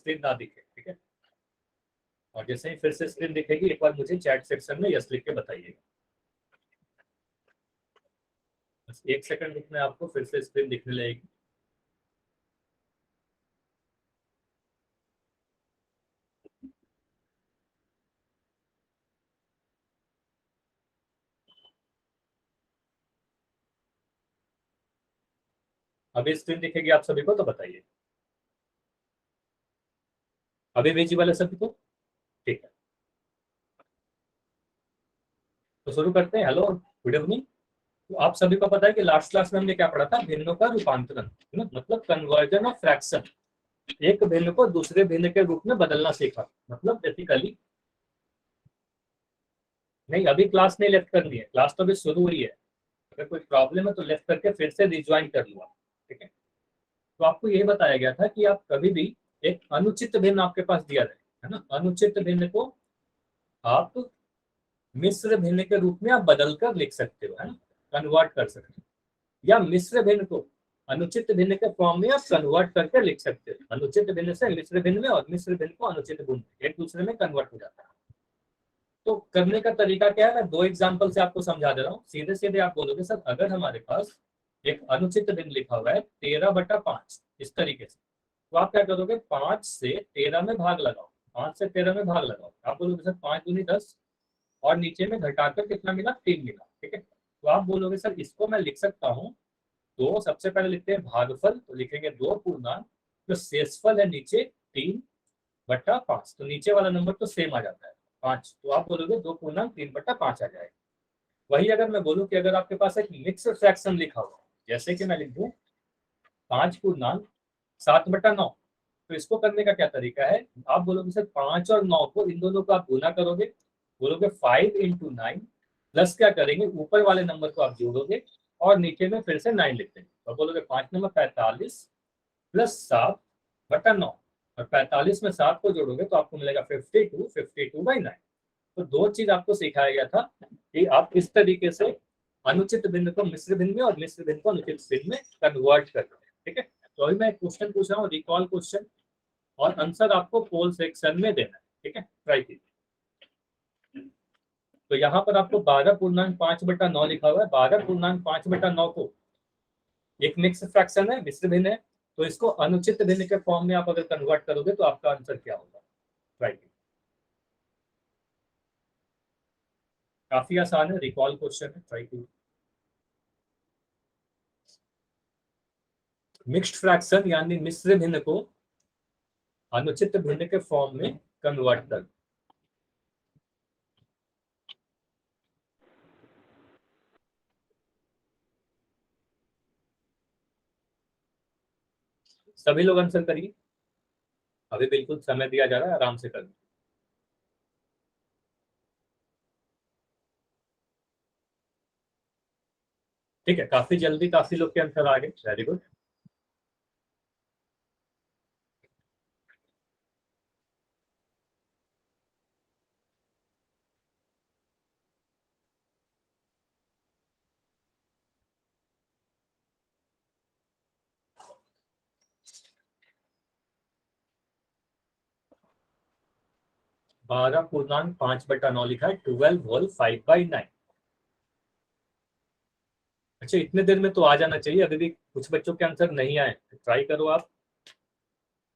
Screen ना दिखे, ठीक है। और जैसे ही फिर से स्क्रीन दिखेगी एक बार मुझे चैट सेक्शन में यस लिख के बताइएगा। बस 1 सेकंड में आपको फिर से स्क्रीन दिखने लगेगी। अभी स्क्रीन दिखेगी आप सभी को तो बताइए। अभी विजिबल है सभी को? ठीक है, तो शुरू करते हैं। Hello, good evening. तो आप सभी को पता है कि लास्ट क्लास में हमने क्या पढ़ा था? भिन्नों का रूपांतरण, मतलब कन्वर्जन ऑफ फ्रैक्शन। एक भिन्न को दूसरे भिन्न के रूप में बदलना सीखा। मतलब बेसिकली नहीं, अभी क्लास नहीं लेफ्ट करनी है, क्लास तो अभी शुरू हुई है। अगर कोई प्रॉब्लम है तो लेफ्ट करके फिर से रिज्वाइन कर लूंगा, ठीक है। तो आपको यही बताया गया था कि आप कभी भी एक अनुचित भिन्न आपके पास दिया जाए, है ना, अनुचित भिन्न को आप मिश्र भिन्न के रूप में आप बदल कर लिख सकते हो, है ना, कन्वर्ट कर सकते हो। या मिश्र भिन्न को अनुचित भिन्न के फॉर्म में आप कन्वर्ट करके लिख सकते हो। अनुचित भिन्न से मिश्र भिन्न में और मिश्र भिन्न को अनुचित भिन्न, एक दूसरे में कन्वर्ट हो जाता है। तो करने का तरीका क्या है, मैं 2 एग्जांपल से आपको समझा दे रहा हूँ। सीधे सीधे आप बोलोगे सर अगर हमारे पास एक अनुचित भिन्न लिखा हुआ है 13/5 इस तरीके से, तो आप क्या करोगे, 5 से 13 में भाग लगाओ। 5 से 13 में भाग लगाओ, आप बोलोगे सर 5 दूनी 10 और नीचे में घटाकर कितना मिला, 3 मिला, ठीक है। तो आप बोलोगे सर इसको मैं लिख सकता हूँ, तो सबसे पहले लिखते हैं भागफल, तो लिखेंगे 2 पूर्णांक, तो शेषफल है नीचे 3/5, तो नीचे वाला नंबर तो सेम आ जाता है 5, तो आप बोलोगे 2 पूर्णांक 3/5 आ जाएगा। वही अगर मैं बोलूं कि अगर आपके पास एक मिक्स फ्रैक्शन लिखा हुआ, जैसे कि मैं लिख दूं 5 पूर्णांक 7/9, तो इसको करने का क्या तरीका है, आप बोलोगे सर 5 और 9 को, इन दोनों को आप गुना करोगे, बोलोगे 5 × 9 प्लस क्या करेंगे, ऊपर वाले नंबर को आप जोड़ोगे और नीचे में फिर से 9 लिख देंगे, तो बोलोगे 5 नंबर 45 प्लस 7/9, और 45 में 7 को जोड़ोगे तो आपको मिलेगा 52/9। तो 2 चीज आपको सिखाया गया था कि आप किस तरीके से अनुचित भिन्न को मिश्र भिन्न में और मिश्र भिन्न को अनुचित भिन्न में कन्वर्ट करते हैं, ठीक है। तो अभी मैं एक क्वेश्चन पूछ रहा हूँ, रिकॉल क्वेश्चन, और आंसर आपको पोल सेक्शन में देना है, ठीक है, ट्राई कीजिए। तो यहाँ पर आपको 12.5/9 लिखा हुआ है। 12.5/9 को एक मिक्स फ्रैक्शन है, मिश्र भिन्न है, तो इसको अनुचित भिन्न के फॉर्म में आप अगर कन्वर्ट करोगे तो आपका आंसर क्या होगा, ट्राई कीजिए। काफी आसान है, रिकॉल क्वेश्चन है, ट्राई कीजिए। मिक्स्ड फ्रैक्शन यानी मिश्र भिन्न को अनुचित भिन्न के फॉर्म में कन्वर्ट कर। सभी लोग आंसर करिए, अभी बिल्कुल समय दिया जा रहा है, आराम से करना। ठीक है, काफी जल्दी काफी लोग के आंसर आ गए, वेरी गुड। बारह पूर्णांक 5/9 लिखा है, 12 होल 5/9। अच्छा, इतने देर में तो आ जाना चाहिए, अभी भी कुछ बच्चों के आंसर नहीं आए, ट्राई करो आप,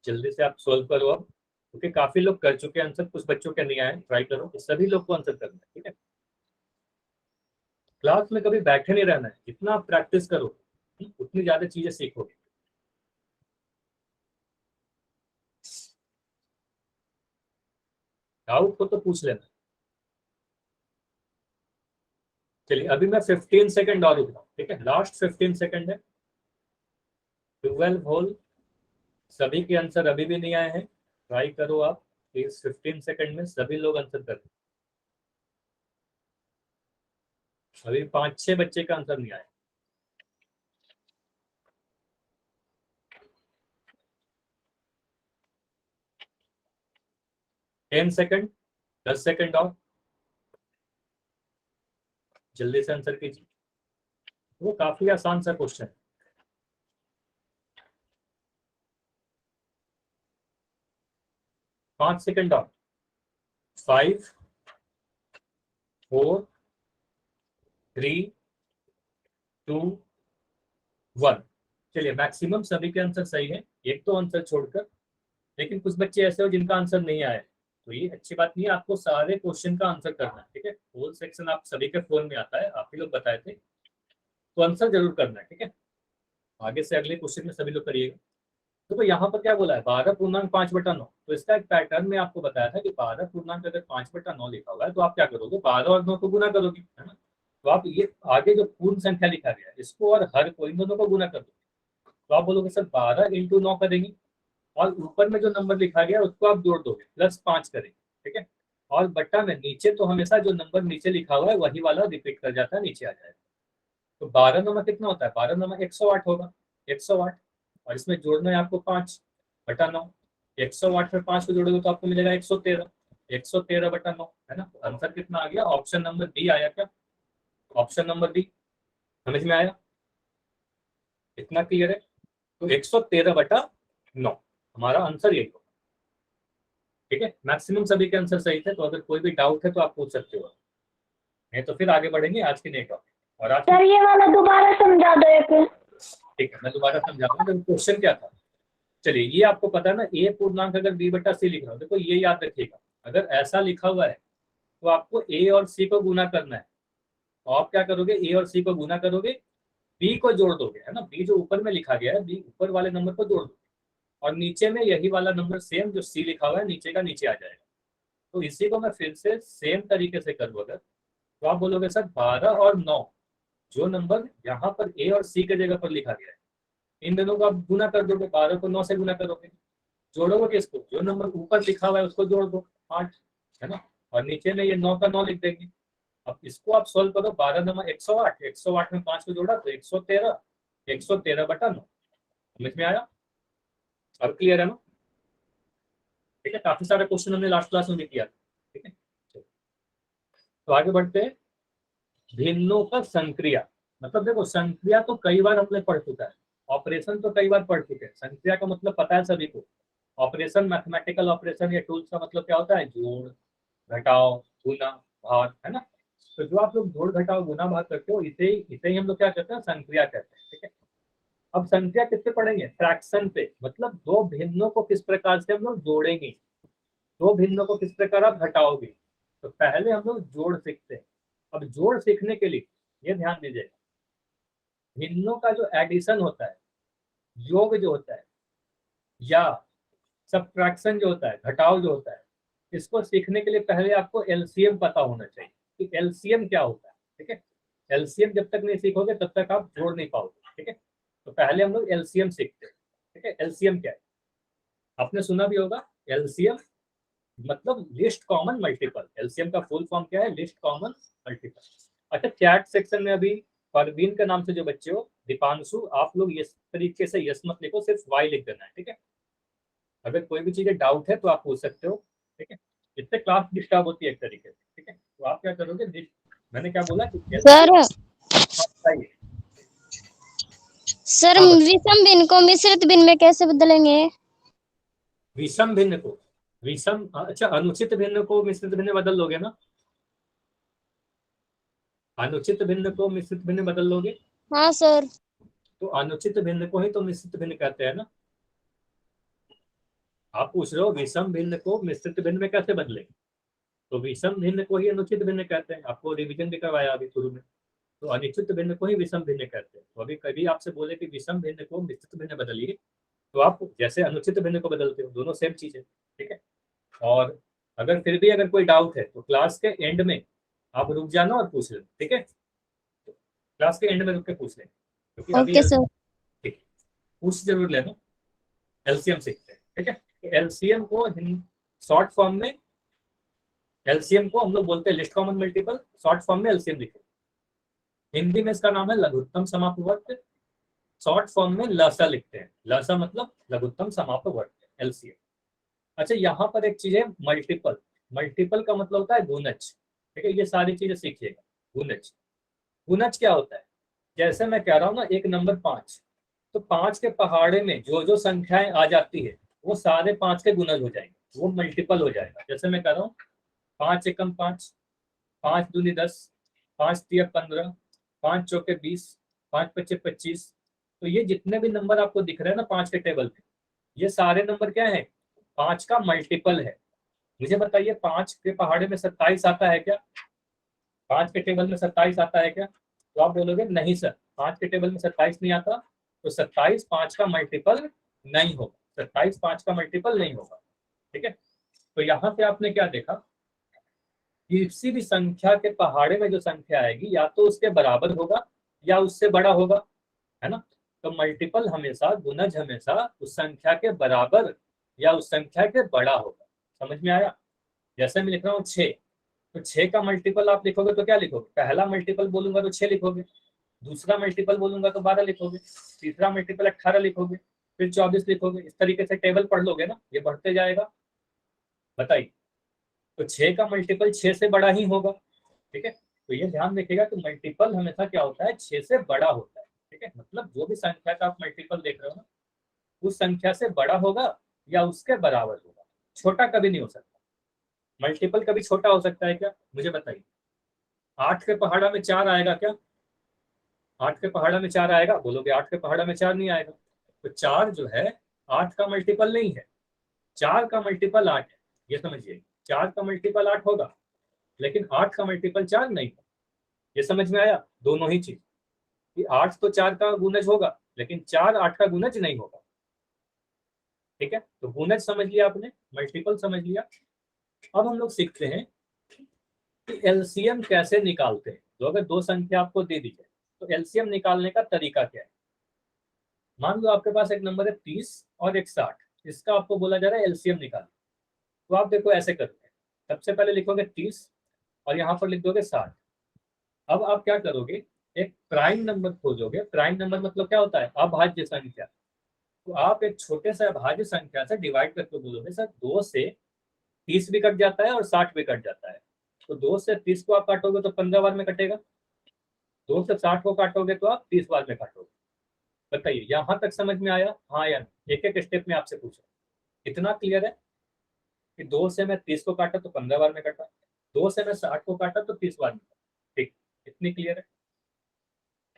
जल्दी से आप सोल्व करो अब, क्योंकि काफी लोग कर चुके हैं आंसर, कुछ बच्चों के नहीं आए, ट्राई करो, सभी लोग को आंसर करना है, ठीक है। क्लास में कभी बैठे नहीं रहना है, जितना आप प्रैक्टिस करो उतनी ज्यादा चीजें सीखोगे। डाउट हो तो पूछ लेना। चलिए अभी मैं 15 सेकंड और रुक रहा हूँ, ठीक है, लास्ट 15 सेकंड है। 12 होल, सभी के आंसर अभी भी नहीं आए हैं, ट्राई करो आप, इस 15 सेकंड में सभी लोग आंसर करें। अभी 5-6 बच्चे का आंसर नहीं आया। 10 सेकंड, 10 सेकंड और, जल्दी से आंसर कीजिए, वो काफी आसान सा क्वेश्चन है। 5 सेकंड डाउन, 5 4 3 2 1। चलिए मैक्सिमम सभी के आंसर सही है, एक तो आंसर छोड़कर, लेकिन कुछ बच्चे ऐसे हो जिनका आंसर नहीं आया, तो ये अच्छी बात नहीं है, आपको सारे क्वेश्चन का आंसर करना है, ठीक है। होल सेक्शन आप सभी के फोन में आता है, आप ही लोग बताए थे, तो आंसर जरूर करना है, ठीक है। आगे से अगले क्वेश्चन में सभी लोग करिएगा। तो यहाँ पर क्या बोला है, 12.5/9। तो इसका एक पैटर्न में आपको बताया था कि 12.5/9 लिखा हुआ है, तो आप क्या करोगे, 12 और 9 को गुना करोगे, है ना। तो आप ये आगे जो पूर्ण संख्या लिखा गया है इसको और हर कोई दोनों को गुना कर दोगे, तो आप बोलोगे सर 12 × 9 करेंगे, और ऊपर में जो नंबर लिखा गया उसको आप जोड़ दोगे, +5 करेंगे, ठीक है। और बट्टा में नीचे तो हमेशा जो नंबर नीचे लिखा हुआ है वही वाला रिपीट कर जाता है, नीचे आ जाएगा। तो 12 9 कितना होता है, 12 9 108 होगा, 108। और इसमें जोड़ना है आपको 5/9, 108 में 5 को जोड़ोगे तो आपको मिलेगा 113, 113/9, है ना। आंसर कितना आ गया, ऑप्शन नंबर बी आया क्या, ऑप्शन नंबर बी। समझ में आया, इतना क्लियर है। तो 113/9 हमारा आंसर यही होगा, ठीक है। मैक्सिमम सभी के आंसर सही थे, तो अगर कोई भी डाउट है तो आप पूछ सकते हो, नहीं तो फिर आगे बढ़ेंगे आज के नए टॉपिक। और आज सर ये वाला दोबारा समझा दो एक। ठीक है, मैं दोबारा समझाऊंगा। तो क्वेश्चन क्या था, चलिए ये आपको पता है ना, ए पूर्णांक अगर b/c लिख रहा हूं, देखो ये याद रखिएगा, अगर ऐसा लिखा हुआ है तो आपको ए और सी को गुना करना है। तो आप क्या करोगे, ए और सी को गुना करोगे, बी को जोड़ दोगे, है ना, बी जो ऊपर में लिखा गया है, बी ऊपर वाले नंबर को जोड़ दोगे, और नीचे में यही वाला नंबर सेम जो सी लिखा हुआ है नीचे का नीचे आ जाएगा। तो इसी को मैं फिर से सेम तरीके से करूँ अगर, तो आप बोलोगे सर 12 और 9 जो नंबर यहाँ पर ए और सी के जगह पर लिखा गया है, इन दोनों को आप गुना कर दोगे, 12 को 9 से गुना करोगे, जोड़ोगे किसको, जो नंबर ऊपर लिखा हुआ है उसको जोड़ दो 8, है ना, और नीचे में ये 9 का 9 लिख देंगे। अब इसको आप सोल्व करो, 12 9 108, 108 में 5 को जोड़ा तो 113, 113/9। समझ में आया, अब क्लियर है ना, ठीक है। काफी सारे क्वेश्चन हमने लास्ट क्लास में भी किया, ठीक है। तो आगे बढ़ते हैं, भिन्नों का संक्रिया, मतलब देखो संक्रिया तो कई बार हमने पढ़ चुका है, ऑपरेशन तो कई बार पढ़ चुके हैं, संक्रिया का मतलब पता है सभी को। ऑपरेशन, मैथमेटिकल ऑपरेशन या टूल्स का मतलब क्या होता है, जोड़ घटाओ गुना भाग, है ना। तो जो आप लोग जोड़ घटाओ गुना भाग करते हो, इसे इसे ही हम लोग क्या कहते हैं, संक्रिया कहते हैं, ठीक है। अब संक्रिया किससे पढ़ेंगे, फ्रैक्शन पे, मतलब दो भिन्नों को किस प्रकार से हम लोग जोड़ेंगे, दो भिन्नों को किस प्रकार आप घटाओगे। तो पहले हम लोग जोड़ सीखते हैं। अब जोड़ सीखने के लिए ये ध्यान दीजिएगा, भिन्नों का जो एडिशन होता है, योग जो होता है, या सब्ट्रैक्शन जो होता है, घटाव जो होता है, इसको सीखने के लिए पहले आपको एलसीएम पता होना चाहिए कि एलसीएम क्या होता है, ठीक है। एलसीएम जब तक नहीं सीखोगे तब तक आप जोड़ नहीं पाओगे, ठीक है। तो पहले हम लोग एलसीएम सीखते हैं, ठीक है। एलसीएम क्या है, आपने सुना भी होगा, एलसीएम मतलब लिस्ट कॉमन मल्टीपल। एलसीएम का फुल फॉर्म क्या है, लिस्ट कॉमन मल्टीपल। अच्छा, चैट सेक्शन में अभी परवीन के नाम से जो बच्चे हो, दीपांशु, आप लोग इस तरीके से यस मत लिखो, सिर्फ वाई लिख देना है, ठीक है। अगर कोई भी चीजें डाउट है तो आप पूछ सकते हो, ठीक है। इससे क्लास डिस्टर्ब होती है एक तरीके से, ठीक है। तो आप क्या करोगे, मैंने क्या बोला कि सर हाँ, विषम भिन्न को मिश्रित भिन्न में कैसे बदलेंगे। विषम भिन्न को विषम, अच्छा अनुचित भिन्न को मिश्रित भिन्न में बदल लोगे ना, अनुचित भिन्न को मिश्रित भिन्न में बदल लोगे। हाँ सर। तो अनुचित भिन्न को ही तो मिश्रित भिन्न कहते हैं ना। आप पूछ रहे हो विषम भिन्न को मिश्रित भिन्न में कैसे बदले, तो विषम भिन्न को ही अनुचित भिन्न कहते हैं, आपको रिवीजन भी करवाया अभी शुरू में। तो अनिश्चित भिन्न को ही विषम भिन्न कहते हैं। तो अभी कभी आपसे बोले कि विषम भिन्न को मिश्रित भिन्न बदलिए, तो आप जैसे अनुचित भिन्न को बदलते हो, दोनों सेम चीज है, ठीक है। और अगर फिर भी अगर कोई डाउट है तो क्लास के एंड में आप रुक जाना और पूछ लेना, ठीक है। तो क्लास के एंड में रुक के पूछ लेना, क्योंकि अभी ओके सर। ठीक, पूछ जरूर लेना। एलसीएम सीखते हैं, ठीक है। एलसीएम को शॉर्ट फॉर्म में, एलसीएम को हम लोग बोलते हैं list common multiple, short form में एलसीएम लिखते हैं। हिंदी में इसका नाम है लघुत्तम समापवर्ग, शॉर्ट फॉर्म में लसा लिखते हैं, लसा मतलब लघुत्तम समापवर्ग, एलसीएम। अच्छा, यहाँ पर एक चीज है मल्टीपल, मल्टीपल का मतलब होता है गुणज, ठीक है। ये सारी चीजें सीखिएगा, गुणज, गुणज क्या होता है, जैसे मैं कह रहा हूँ ना एक नंबर 5, तो 5 के पहाड़े में जो जो संख्याएं आ जाती है वो सारे 5 के गुणज हो जाएंगे, वो मल्टीपल हो जाएगा। जैसे मैं कह रहा हूँ 5 एकम 5, 5 दूनी 10, 5 तिया 15, 5 चौके 20, 5 पच्चे 25। तो ये जितने भी नंबर आपको दिख रहे हैं ना 5 के टेबल में, ये सारे नंबर क्या है, 5 का मल्टीपल है। मुझे बताइए 5 के पहाड़े में 27 आता है क्या? 5 के टेबल में 27 आता है क्या? तो आप बोलोगे नहीं सर, 5 के टेबल में 27 नहीं आता। तो 27 5 का मल्टीपल नहीं होगा, 27 5 का मल्टीपल नहीं होगा। ठीक है, तो यहाँ पे आपने क्या देखा, किसी भी संख्या के पहाड़े में जो संख्या आएगी या तो उसके बराबर होगा या उससे बड़ा होगा, है ना। तो मल्टीपल हमेशा, गुणज हमेशा उस संख्या के बराबर या उस संख्या के बड़ा होगा। समझ में आया? जैसे मैं लिख रहा हूँ 6, तो 6 का मल्टीपल आप लिखोगे तो क्या लिखोगे? पहला मल्टीपल बोलूंगा तो 6 लिखोगे, दूसरा मल्टीपल बोलूंगा तो 12 लिखोगे, तीसरा मल्टीपल 18 लिखोगे, फिर 24 लिखोगे। इस तरीके से टेबल पढ़ लोगे ना, ये बढ़ते जाएगा। बताइए, तो 6 का मल्टीपल 6 से बड़ा ही होगा। ठीक है, तो ये ध्यान रखिएगा कि मल्टीपल हमेशा क्या होता है, 6 से बड़ा होता है। ठीक है, मतलब जो भी संख्या का आप मल्टीपल देख रहे हो ना, उस संख्या से बड़ा होगा या उसके बराबर होगा, छोटा कभी नहीं हो सकता। मल्टीपल कभी छोटा हो सकता है क्या? मुझे बताइए, 8 के पहाड़ा में 4 आएगा क्या? 8 के पहाड़ा में 4 आएगा? बोलोगे 8 के पहाड़ा में 4 नहीं आएगा। तो 4 जो है 8 का मल्टीपल नहीं है, 4 का मल्टीपल 8 है। ये समझिए, 4 का मल्टीपल 8 होगा लेकिन 8 का मल्टीपल 4 नहीं है। ये समझ में आया? दोनों ही चीज, कि 8 तो 4 का गुणज होगा लेकिन 4 8 का गुणज नहीं होगा। ठीक है, तो गुणज समझ लिया आपने, मल्टीपल समझ लिया। अब हम लोग सीखते हैं कि एलसीएम कैसे निकालते हैं। तो अगर दो संख्या आपको दे दी जाए तो एलसीएम निकालने का तरीका क्या है। मान लो आपके पास एक नंबर है 30 और एक 60, इसका आपको बोला जा रहा है एलसीएम निकाल। तो आप देखो ऐसे करते हैं, सबसे पहले लिखोगे 30 और यहाँ पर लिख दोगे 60। अब आप क्या करोगे, एक प्राइम नंबर खोजोगे। प्राइम नंबर मतलब क्या होता है, अभाज्य संख्या। तो आप एक छोटे से अभाज्य संख्या से डिवाइड करके बोलोगे सर 2 से 30 भी कट जाता है और 60 भी कट जाता है। तो 2 से 30 को आप काटोगे तो 15 बार में कटेगा, 2 से 60 को काटोगे तो आप 30 बार में काटोगे। बताइए यहाँ तक समझ में आया? हाँ या नहीं? एक एक स्टेप में आपसे पूछा, इतना क्लियर है कि 2 से मैं 30 को काटा तो 15 बार में कटा, 2 से मैं 60 को काटा तो 30 बार में। ठीक, इतनी क्लियर है।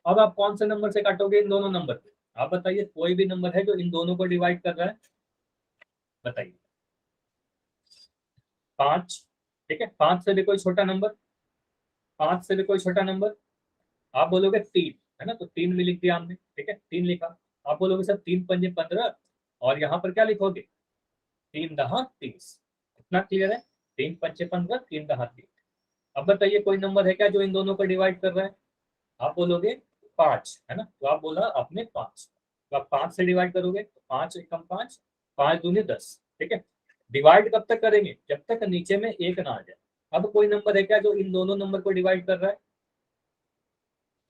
अब आप कौन से नंबर से काटोगे? इन दोनों नंबर पे। आप बताइए कोई भी नंबर है जो इन दोनों को डिवाइड कर रहा है, बताइए। 5, ठीक है, 5 से भी कोई छोटा नंबर, 5 से भी कोई छोटा नंबर। आप बोलोगे 3, है ना, तो 3 भी लिख दिया हमने। ठीक है, 3 लिखा। आप बोलोगे सर 3 पंजे 15, और यहाँ पर क्या लिखोगे, 3 दहा 30। इतना क्लियर है, 3 पंचे 15, 3 दहा 30। अब बताइए कोई नंबर है क्या जो इन दोनों को डिवाइड कर रहा है? आप बोलोगे 5, है ना, तो आप बोला आपने 5, तो आप 5 से डिवाइड करोगे तो 5 एकम 5, 5 दूनी 10। ठीक है, डिवाइड कब तक करेंगे, जब तक नीचे में एक ना आ जाए। अब कोई नंबर है क्या जो इन दोनों नंबर को डिवाइड कर रहा है?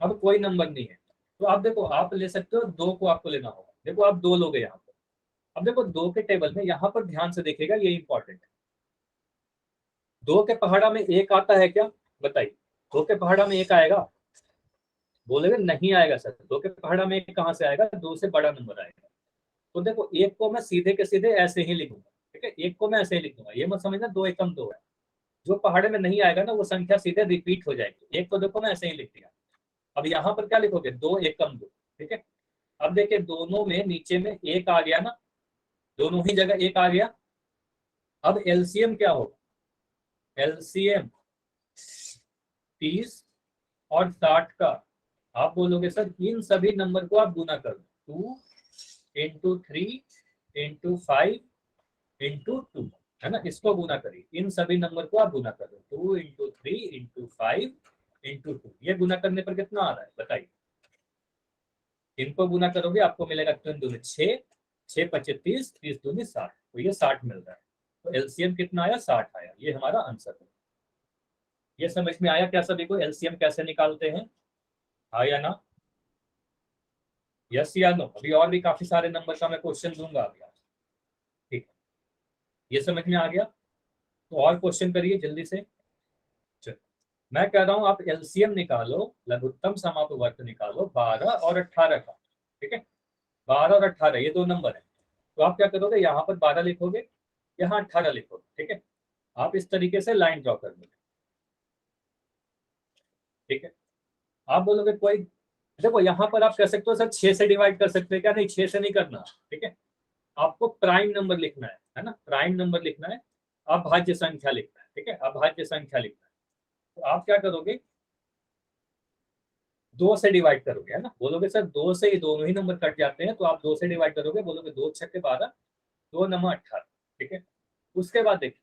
अब कोई नंबर नहीं है। तो आप देखो, आप ले सकते हो 2 को, आपको लेना होगा। देखो आप 2 लोगे यहाँ पर। अब देखो 2 के टेबल में यहाँ पर ध्यान से देखिएगा, ये इंपॉर्टेंट है। 2 के पहाड़ा में 1 आता है क्या? बताइए, 2 के पहाड़ा में 1 आएगा? बोलेगे नहीं आएगा सर, 2 के पहाड़ा में 1 कहाँ से आएगा, 2 से बड़ा नंबर आएगा। तो देखो 1 को मैं सीधे के सीधे ऐसे ही लिखूंगा। ठीक है, 1 को मैं ऐसे ही लिखूंगा, ये मत समझना 2 एकम 2 है। जो पहाड़े में नहीं आएगा ना वो संख्या सीधे रिपीट हो जाएगी। 1 को देखो मैं ऐसे ही लिख दिया। अब यहाँ पर क्या लिखोगे, 2 एकम 2। ठीक है, अब देखिए दोनों में नीचे में 1 आ गया ना, दोनों ही जगह 1 आ गया। अब एलसीएम क्या होगा, एलसीएम 30 और 60 का, आप बोलोगे सर इन सभी नंबर को आप गुना कर दो, 2 इंटू 3 इंटू 5 इंटू 2, है ना, इसको गुना करिए। इन सभी नंबर को आप गुना कर दो, 2 इंटू 3 इंटू 5 इंटू 2। ये गुना करने पर कितना आ रहा है बताइए? इनको गुना करोगे आपको मिलेगा 3 दूनी 6, 6 पच्चे 30, 30 दूनी 60, तो ये 60 मिल रहा है। तो एलसीएम कितना आया, 60 आया। ये हमारा आंसर है। ये समझ में आया क्या सभी को, एलसीएम कैसे निकालते हैं? हाँ या ना, यस या नो? अभी और भी काफी सारे नंबर का मैं क्वेश्चन दूंगा अभी आज। ठीक है, ये समझ में आ गया? तो और क्वेश्चन करिए जल्दी से। चलो, मैं कह रहा हूं आप एलसीएम निकालो, लघुत्तम समापवर्त निकालो 12 और 18 का। ठीक है, 12 और 18 ये दो नंबर है। तो आप क्या करोगे, यहाँ पर 12 लिखोगे यहाँ 18 लिखो, ठीक है। आप इस तरीके से लाइन ड्रॉ कर लो, ठीक है। आप बोलोगे कोई, देखो यहाँ पर आप कर सकते हो सर 6 से डिवाइड कर सकते हैं क्या? नहीं, 6 से नहीं करना, ठीक है। आपको प्राइम नंबर लिखना है ना, प्राइम नंबर लिखना है, अभाज्य संख्या लिखना है, ठीक है, अभाज्य संख्या लिखना है। तो आप क्या करोगे, 2 से डिवाइड करोगे, है ना। बोलोगे सर 2 से ये दोनों ही नंबर कट जाते हैं, तो आप 2 से डिवाइड करोगे, बोलोगे 2 छक्के 12, 2 नंबर 18, ठीक है। उसके बाद देखिए,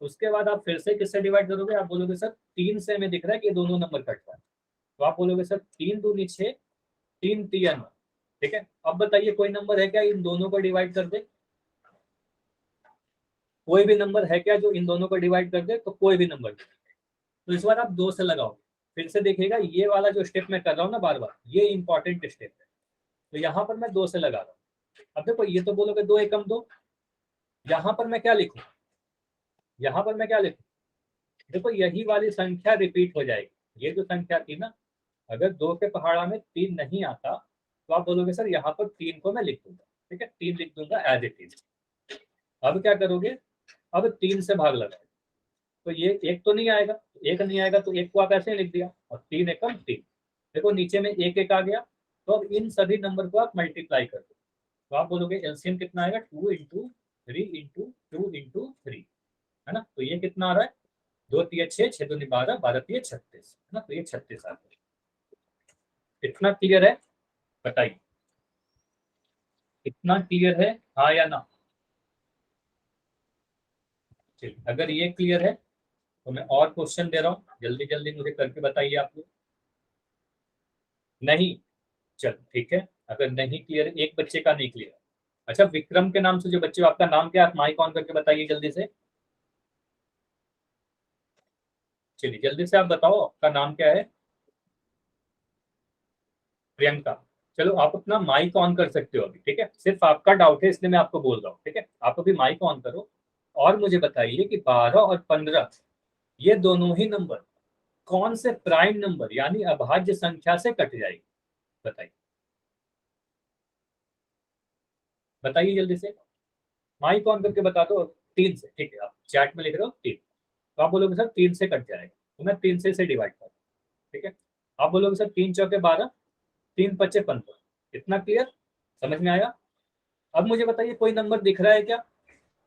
उसके बाद आप फिर से किससे डिवाइड करोगे? आप बोलोगे सर 3 से हमें दिख रहा है कि ये दोनों नंबर कट रहा है, तो आप बोलोगे सर 3 दूनी 6, 3 तिया 9, ठीक है। अब बताइए कोई नंबर है क्या इन दोनों को डिवाइड कर दे? कोई भी नंबर है क्या जो इन दोनों को डिवाइड कर दे? तो कोई भी नंबर नहीं। तो इस बार आप 2 से लगाओगे, फिर से देखिएगा ये वाला जो स्टेप मैं कर रहा हूँ ना बार बार, ये इंपॉर्टेंट स्टेप है। तो यहाँ पर मैं 2 से लगा रहा हूँ। अब देखो ये तो बोलोगे 2 एकम 2, यहाँ पर मैं क्या लिखूं, यहाँ पर मैं क्या लिखूं? देखो यही वाली संख्या रिपीट हो जाएगी। ये जो संख्या थी ना, अगर 2 के पहाड़ा में 3 नहीं आता तो आप बोलोगे सर यहाँ पर 3 को मैं लिख दूंगा, ठीक है, 3 लिख दूंगा एज इट इज। अब क्या करोगे, अब 3 से भाग लगाओ, तो ये एक तो नहीं आएगा, एक नहीं आएगा तो एक को आप ऐसे ही लिख दिया, और 3 एकम 3। देखो नीचे में एक एक आ गया, तो अब इन सभी नंबर को आप मल्टीप्लाई कर दो, तो आप बोलोगे एलसीएम कितना आएगा, 2 इंटू 3 इंटू 2 इंटू 3, है ना। तो ये कितना आ रहा है, 2 तिया 6, 6 दूनी 12, 12 तिया 36, है ना। तो ये 36 आ रहा है। इतना क्लियर है? बताइए, इतना क्लियर है, हाँ या ना? चलिए, अगर ये क्लियर है तो मैं और क्वेश्चन दे रहा हूँ, जल्दी जल्दी मुझे करके बताइए आप लोग। नहीं, चल ठीक है, अगर नहीं क्लियर, एक बच्चे का नहीं क्लियर। अच्छा, विक्रम के नाम से जो बच्चे, आपका नाम क्या है? आप माइक ऑन करके बताइए जल्दी से। चलिए जल्दी से आप बताओ, आपका नाम क्या है? प्रियंका। चलो आप अपना माइक ऑन कर सकते हो अभी, ठीक है। सिर्फ आपका डाउट है इसलिए मैं आपको बोल रहा हूँ, ठीक है। आप अभी माइक ऑन करो और मुझे बताइए कि 12 और 15 ये दोनों ही नंबर कौन से प्राइम नंबर यानी अभाज्य संख्या से कट जाएगी? बताइए, बताइए जल्दी से, माइक ऑन करके बता दो। 3 से, ठीक है, आप चैट में लिख रहे हो 3, तो आप बोलोगे सर 3 से कट जाएगा, तो मैं 3 से इसे डिवाइड करूँ, ठीक है। आप बोलोगे सर 3 चौके 12, 3 पच्चे 15। इतना क्लियर, समझ में आया? अब मुझे बताइए कोई नंबर दिख रहा है क्या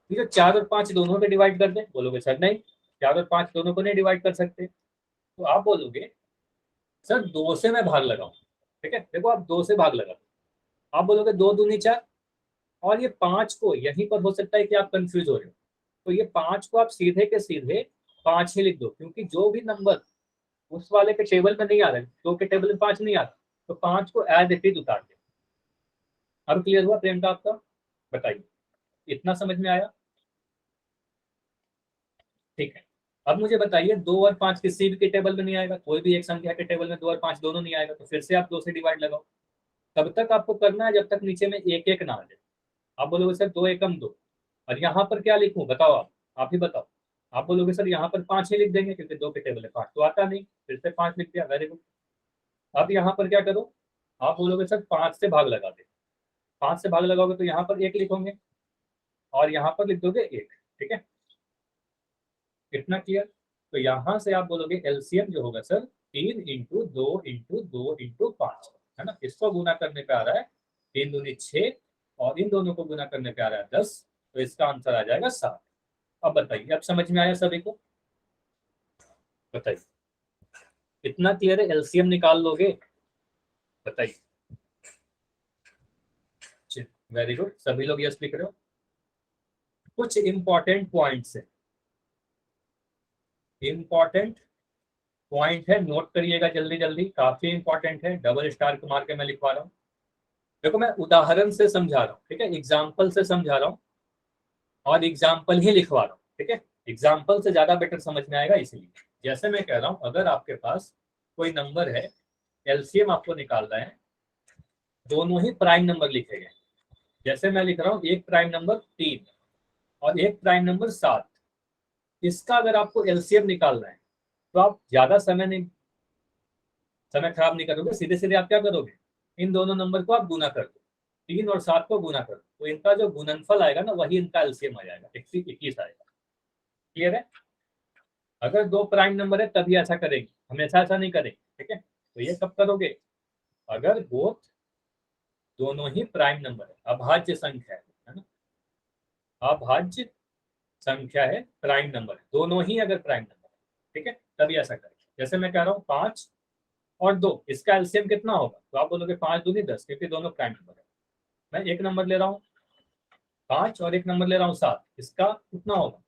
ये जो 4 और 5 दोनों पे डिवाइड कर दे? बोलोगे सर नहीं, 4 और 5 दोनों को नहीं डिवाइड कर सकते। तो आप बोलोगे सर 2 से मैं भाग लगाऊं, ठीक है। देखो आप 2 से भाग लगा, आप बोलोगे 2 दूनी 4, और ये 5 को यहीं पर हो सकता है कि आप कंफ्यूज हो रहे हो, तो ये 5 को आप सीधे के सीधे 5 ही लिख दो, क्योंकि जो भी नंबर उस वाले के टेबल में नहीं आ रहे, 2 के टेबल में 5 नहीं आता, तो 5 को एज इट इज उतार दे। अब क्लियर हुआ प्रियंका आपका? बताइए, इतना समझ में आया? ठीक है। अब मुझे बताइए 2 और 5 किसी भी के टेबल में नहीं आएगा, कोई भी एक संख्या के टेबल में 2 और 5 दोनों नहीं आएगा, तो फिर से आप 2 से डिवाइड लगाओ। तब तक आपको करना है जब तक नीचे में एक एक ना आ जाए। आप बोलोगे सर 2 एकम 2, और यहाँ पर क्या लिखूं बताओ, आप ही बताओ। आप बोलोगे सर यहाँ पर 5 ही लिख देंगे, क्योंकि 2 के टेबल में 5 तो आता नहीं, फिर से 5 लिख दिया, वेरी गुड। अब यहाँ पर क्या करो, आप बोलोगे सर 5 से भाग लगा दे। 5 से भाग लगाओगे तो यहाँ पर 1 लिखोगे, और यहाँ पर लिख दोगे 1, ठीक है। कितना क्लियर? तो यहां से आप बोलोगे एलसीएम जो होगा सर 3 इंटू 2 इंटू 2 इंटू 5, है ना। इसको गुना करने पे आ रहा है 3 दूनी 6, और इन दोनों को गुना करने पे आ रहा है 10, तो इसका आंसर आ जाएगा 7। अब बताइए, अब समझ में आया सभी को? बताइए, इतना क्लियर है? एलसीएम निकाल लोगे? बताइए। वेरी गुड, सभी लोग यस लिख रहे हो। कुछ इंपॉर्टेंट पॉइंट्स है, इंपॉर्टेंट पॉइंट है, नोट करिएगा जल्दी जल्दी, काफी इंपॉर्टेंट है, डबल स्टार को मार के मैं लिखवा रहा हूँ। देखो मैं उदाहरण से समझा रहा हूँ, ठीक है, एग्जाम्पल से समझा रहा हूँ, और एग्जाम्पल ही लिखवा रहा हूँ, ठीक है। एग्जाम्पल से ज्यादा बेटर समझ में आएगा, इसलिए जैसे मैं कह रहा हूँ, अगर आपके पास कोई नंबर है, एलसीएम आपको निकालना है, दोनों ही प्राइम नंबर लिखे गए, जैसे मैं लिख रहा हूँ एक प्राइम नंबर 3 और एक प्राइम नंबर 7, इसका अगर आपको एलसीएम निकालना है तो आप ज्यादा समय खराब नहीं करोगे, सीधे सीधे आप क्या करोगे, इन दोनों नंबर को आप गुना कर दो, 3 और 7 को गुना करो तो इनका जो गुणनफल आएगा ना वही इनका एलसीएम आ जाएगा, 21 आएगा। क्लियर है? अगर 2 प्राइम नंबर है तभी ऐसा करेंगे, हमेशा ऐसा नहीं करेंगे। ठीक है, तो ये कब करोगे? अगर बोथ दोनों ही प्राइम नंबर है, अभाज्य संख्या है ना, अभाज्य संख्या है, प्राइम नंबर है, दोनों ही अगर प्राइम नंबर है, ठीक है, तभी ऐसा करेंगे। जैसे मैं कह रहा हूँ 5 और 2, इसका एलसीएम कितना होगा? तो आप बोलोगे 5 दूनी 10, क्योंकि दोनों प्राइम नंबर है। मैं एक नंबर ले रहा हूँ 5 और एक नंबर ले रहा हूँ 7, इसका कितना होगा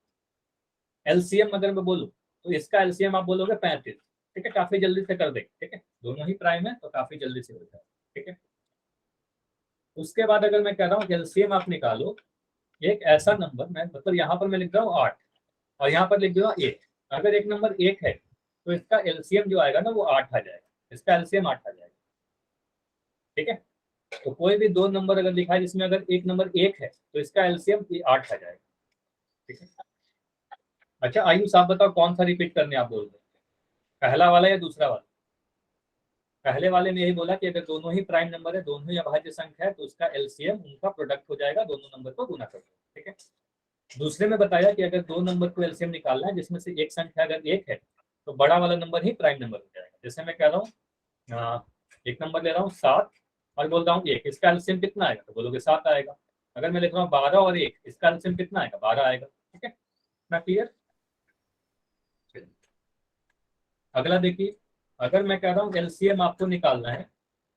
एलसीएम? अगर मैं बोलूँ तो इसका एलसीएम आप बोलोगे 35। ठीक है, काफी जल्दी से कर देंगे। ठीक है, दोनों ही प्राइम है तो काफी जल्दी से हो जाएगा। ठीक है, उसके बाद अगर मैं कह रहा हूँ एलसीएम आप निकालो एक ऐसा नंबर, मैं मतलब यहाँ पर मैं लिख रहा हूँ 8 और यहाँ पर लिख दूंगा 1। अगर एक नंबर 1 है तो इसका एलसीएम जो आएगा ना वो 8 आ जाएगा, इसका एलसीएम 8 आ जाएगा। ठीक है, तो कोई भी 2 नंबर अगर लिखा है जिसमें अगर एक नंबर 1 है तो इसका एलसीएम 8 आ जाएगा। ठीक है, अच्छा आयुष आप बताओ कौन सा रिपीट करने आप बोल रहे हैं, पहला वाला या दूसरा वाला? पहले वाले में यही बोला कि अगर दोनों ही प्राइम नंबर है, दोनों ही अभाज्य संख्या है, तो उसका एलसीएम उनका प्रोडक्ट हो जाएगा, दोनों नंबर को गुना कर दो। ठीक है, दूसरे में बताया कि अगर 2 नंबर को एलसीएम निकालना है जिसमें से एक संख्या अगर 1 है तो बड़ा वाला नंबर ही प्राइम नंबर हो जाएगा। जैसे मैं कह रहा हूँ एक नंबर ले रहा हूँ 7 और बोल रहा हूँ 1, इसका एलसीएम कितना आएगा? तो बोलोगे 7 आएगा। अगर मैं लिख रहा हूँ 12 और 1, इसका एलसीएम कितना आएगा? 12 आएगा। ठीक है, ना क्लियर? अगला देखिए, अगर मैं कह रहा हूँ एलसीएम आपको निकालना है,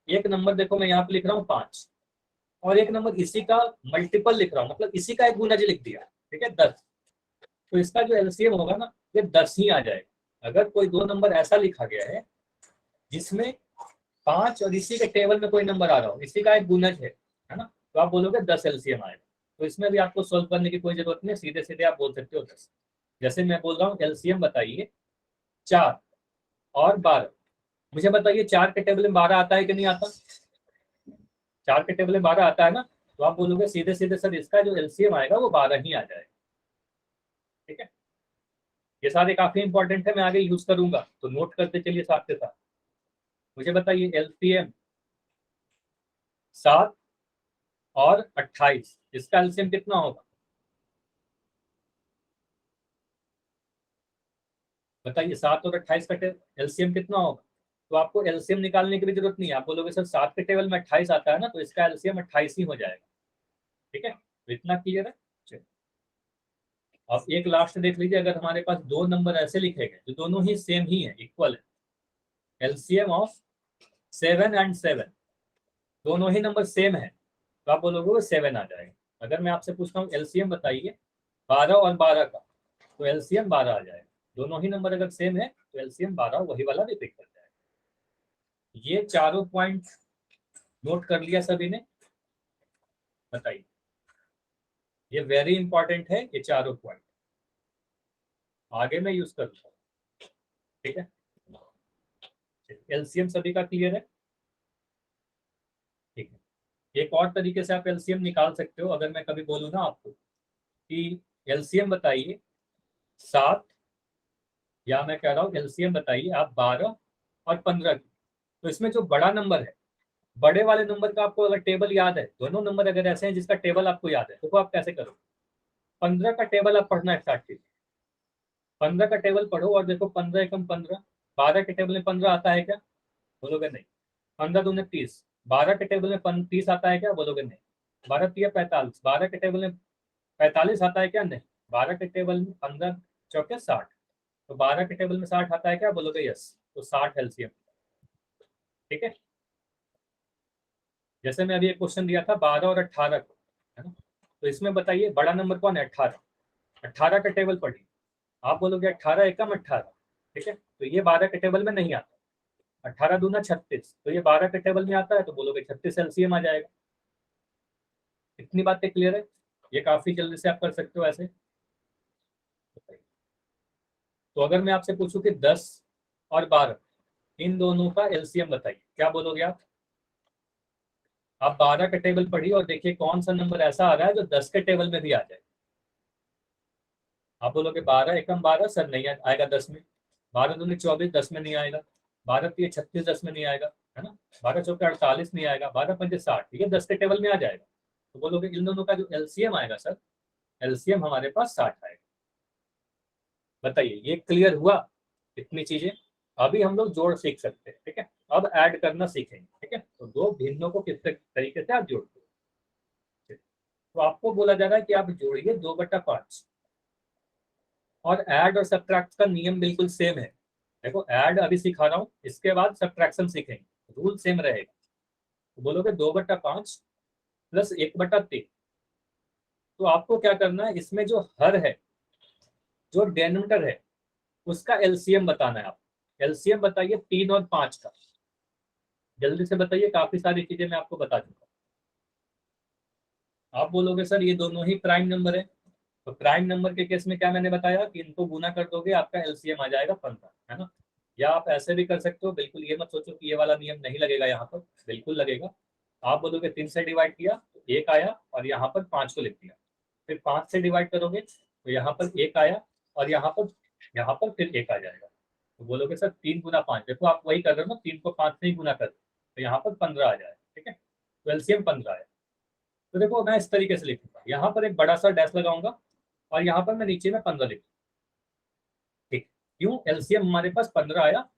एक नंबर देखो मैं यहाँ पे लिख रहा हूँ 5 और एक नंबर इसी का मल्टीपल लिख रहा हूँ, मतलब इसी का एक गुणज लिख दिया। ठीक है, 10, तो इसका जो एलसीएम होगा ना ये 10 ही आ जाएगा। अगर कोई 2 नंबर ऐसा लिखा गया है जिसमें 5 और इसी के टेबल में कोई नंबर आ रहा हो, इसी का एक गुणज है ना, तो आप बोलोगे 10 एलसीएम आएगा। तो इसमें भी आपको सोल्व करने की कोई जरूरत नहीं, सीधे सीधे आप बोल सकते हो 10। जैसे मैं बोल रहा हूँ एलसीएम बताइए 4 और 12, मुझे बताइए 4 के टेबल में 12 आता है कि नहीं आता? 4 के टेबल में 12 आता है ना, तो आप बोलोगे सीधे सीधे सर इसका जो एलसीएम आएगा वो 12 ही आ जाएगा। ठीक है, ये सारे काफी इंपॉर्टेंट है, मैं आगे यूज करूंगा तो नोट करते चलिए साथ के साथ। मुझे बताइए एलसीएम 7 और 28, इसका एलसीएम कितना होगा? बताइए 7 और 28 का एलसीएम कितना होगा? तो आपको एलसीएम निकालने की भी जरूरत नहीं है, आप बोलोगे सर 7 के टेबल में 28 आता है ना, तो इसका एलसीएम 28 ही हो जाएगा। ठीक है, तो इतना क्लियर है। चलिए अब एक लास्ट देख लीजिए, अगर हमारे पास 2 नंबर ऐसे लिखे गए जो दोनों ही सेम ही है, इक्वल है, एलसीएम ऑफ 7 एंड 7, दोनों ही नंबर सेम है, तो आप बोलोगे वो 7 आ जाएगा। अगर मैं आपसे पूछता हूँ एलसीएम बताइए 12 और 12 का, तो एलसीएम 12 आ जाएगा। दोनों ही नंबर अगर सेम है तो एलसीएम 12 वही वाला रिपीट कर जाएगा। ये चारों पॉइंट नोट कर लिया सभी ने? बताइए, ये वेरी इंपॉर्टेंट है, ये चारों पॉइंट आगे मैं यूज करूंगा। ठीक है, एलसीएम सभी का क्लियर है? ठीक है, एक और तरीके से आप एलसीएम निकाल सकते हो। अगर मैं कभी बोलूँ ना आपको कि एलसीएम बताइए 7, या मैं कह रहा हूँ एलसीएम बताइए आप 12 और 15 की, तो इसमें जो बड़ा नंबर है, बड़े वाले नंबर का आपको अगर टेबल याद है, दोनों नंबर अगर ऐसे हैं जिसका टेबल आपको याद है, तो आप कैसे करोगे? 15 का टेबल आप पढ़ना स्टार्ट कीजिए, 15 का टेबल पढ़ो और देखो 15 एकम 15, 12 के टेबल में 15 आता है क्या? बोलोगे नहीं। 15 दूने 30, 12 के टेबल में 30 आता है क्या? बोलोगे नहीं। 12 तिया 45, 12 के टेबल में 45 आता है क्या? नहीं। 12 के टेबल में 15 चौके 60, तो 12 के टेबल में 60 आता है क्या? बोलोगे यस, तो 60 एलसीएम। ठीक है, जैसे मैं अभी एक क्वेश्चन दिया था 12 और 18 को, है ना, तो इसमें बताइए बड़ा नंबर कौन है? 18, 18 का टेबल पढ़िए, आप बोलोगे 18 एकम 18। ठीक है, तो ये 12 के टेबल में नहीं आता। 18 दूना 36, तो ये 12 के टेबल में आता है, तो बोलोगे 36 एलसीएम आ जाएगा। इतनी बातें क्लियर है? ये काफी जल्दी से आप कर सकते हो ऐसे। तो अगर मैं आपसे पूछूं कि 10 और 12 इन दोनों का एलसीएम बताइए, क्या बोलोगे आप? 12 का टेबल पढ़िए और देखिए कौन सा नंबर ऐसा आ रहा है जो 10 के टेबल में भी आ जाए। आप बोलोगे 12 एकम 12 सर नहीं आएगा 10 में, 12 दूनी 24 10 में नहीं आएगा, 12 तिया 36 10 में नहीं आएगा, है ना। 12 चौके 48 नहीं आएगा, 12 पंजे 60, ठीक है, 10 के टेबल में आ जाएगा। तो बोलोगे इन दोनों का जो एलसीएम आएगा सर, एलसीएम हमारे पास 60 आएगा। बताइए ये क्लियर हुआ इतनी चीजें। अभी हम लोग जोड़ सीख सकते हैं, ठीक है। अब ऐड करना सीखेंगे, ठीक है। तो दो भिन्नों को किस तरीके से आप जोड़ते हो। तो आपको बोला जा रहा है कि आप जोड़िए 2/5, और ऐड और सब्ट्रैक्ट का नियम बिल्कुल सेम है। देखो ऐड अभी सिखा रहा हूँ, इसके बाद सब्ट्रैक्शन सीखेंगे, रूल सेम रहेगा। तो बोलोगे 2/5 प्लस 1/3। तो आपको क्या करना है, इसमें जो हर है, जो डेनोमिनेटर है, उसका एलसीएम बताना है। आप एलसीएम बताइए 3 और 5 का, जल्दी से बताइए, काफी सारी चीजें मैं आपको बता चुका हूँ। आप बोलोगे सर ये दोनों ही प्राइम नंबर है। तो प्राइम नंबर के केस में क्या मैंने बताया कि इनको गुना कर दोगे, आपका एलसीएम आ जाएगा 15, है ना। या आप ऐसे भी कर सकते हो, बिल्कुल ये मत सोचो कि ये वाला नियम नहीं लगेगा, यहाँ पर बिल्कुल लगेगा। आप बोलोगे 3 से डिवाइड किया तो 1 आया, और यहाँ पर 5 को लिख दिया। फिर 5 से डिवाइड करोगे तो यहाँ पर 1 आया, और यहाँ पर फिर 1 आ जाएगा। तो बोलोगे सर 3 गुना 5, देखो आप वही कर रहे हो ना, 3 को 5 से ही गुना कर, तो यहाँ पर 15 आ जाएगा, ठीक है। तो एलसीएम 15 है। तो देखो मैं इस तरीके से लिखूंगा, यहाँ पर एक बड़ा सा डैश लगाऊंगा, और यहाँ पर मैं नीचे में 15 लिखूंगा, ठीक। क्यों, एलसीएम हमारे पास 15 आया,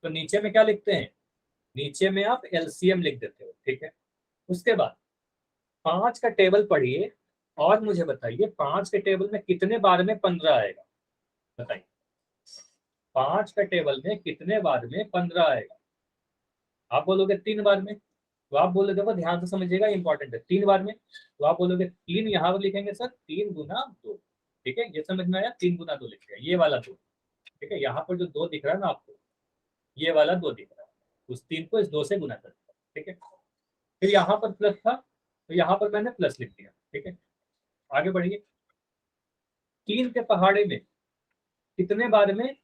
तो नीचे में क्या लिखते हैं, नीचे में आप एलसीएम लिख देते हो, ठीक है। उसके बाद 5 का टेबल पढ़िए, और मुझे बताइए 5 के टेबल में कितने बार में 15 आएगा, बताइए। 5 का टेबल में कितने बार में 15 आएगा। आप बोलोगे 3 बार में, तो आप बोलोगे, देखो ध्यान से समझिएगा, इंपॉर्टेंट है, 3 बार में। तो आप बोलोगे 3 यहाँ पर लिखेंगे सर, 3 गुना 2, ठीक है, ये समझ में आया, 3 गुना 2 लिख दिया, ये वाला 2, ठीक है। यहाँ पर जो 2 दिख रहा है ना आपको, ये वाला 2 दिख रहा है, उस 3 को इस 2 से गुना कर दिया, ठीक है। फिर यहाँ पर प्लस था, तो यहाँ पर मैंने प्लस लिख दिया, ठीक है। आगे बढ़िए, 3 के पहाड़े में कितने बार में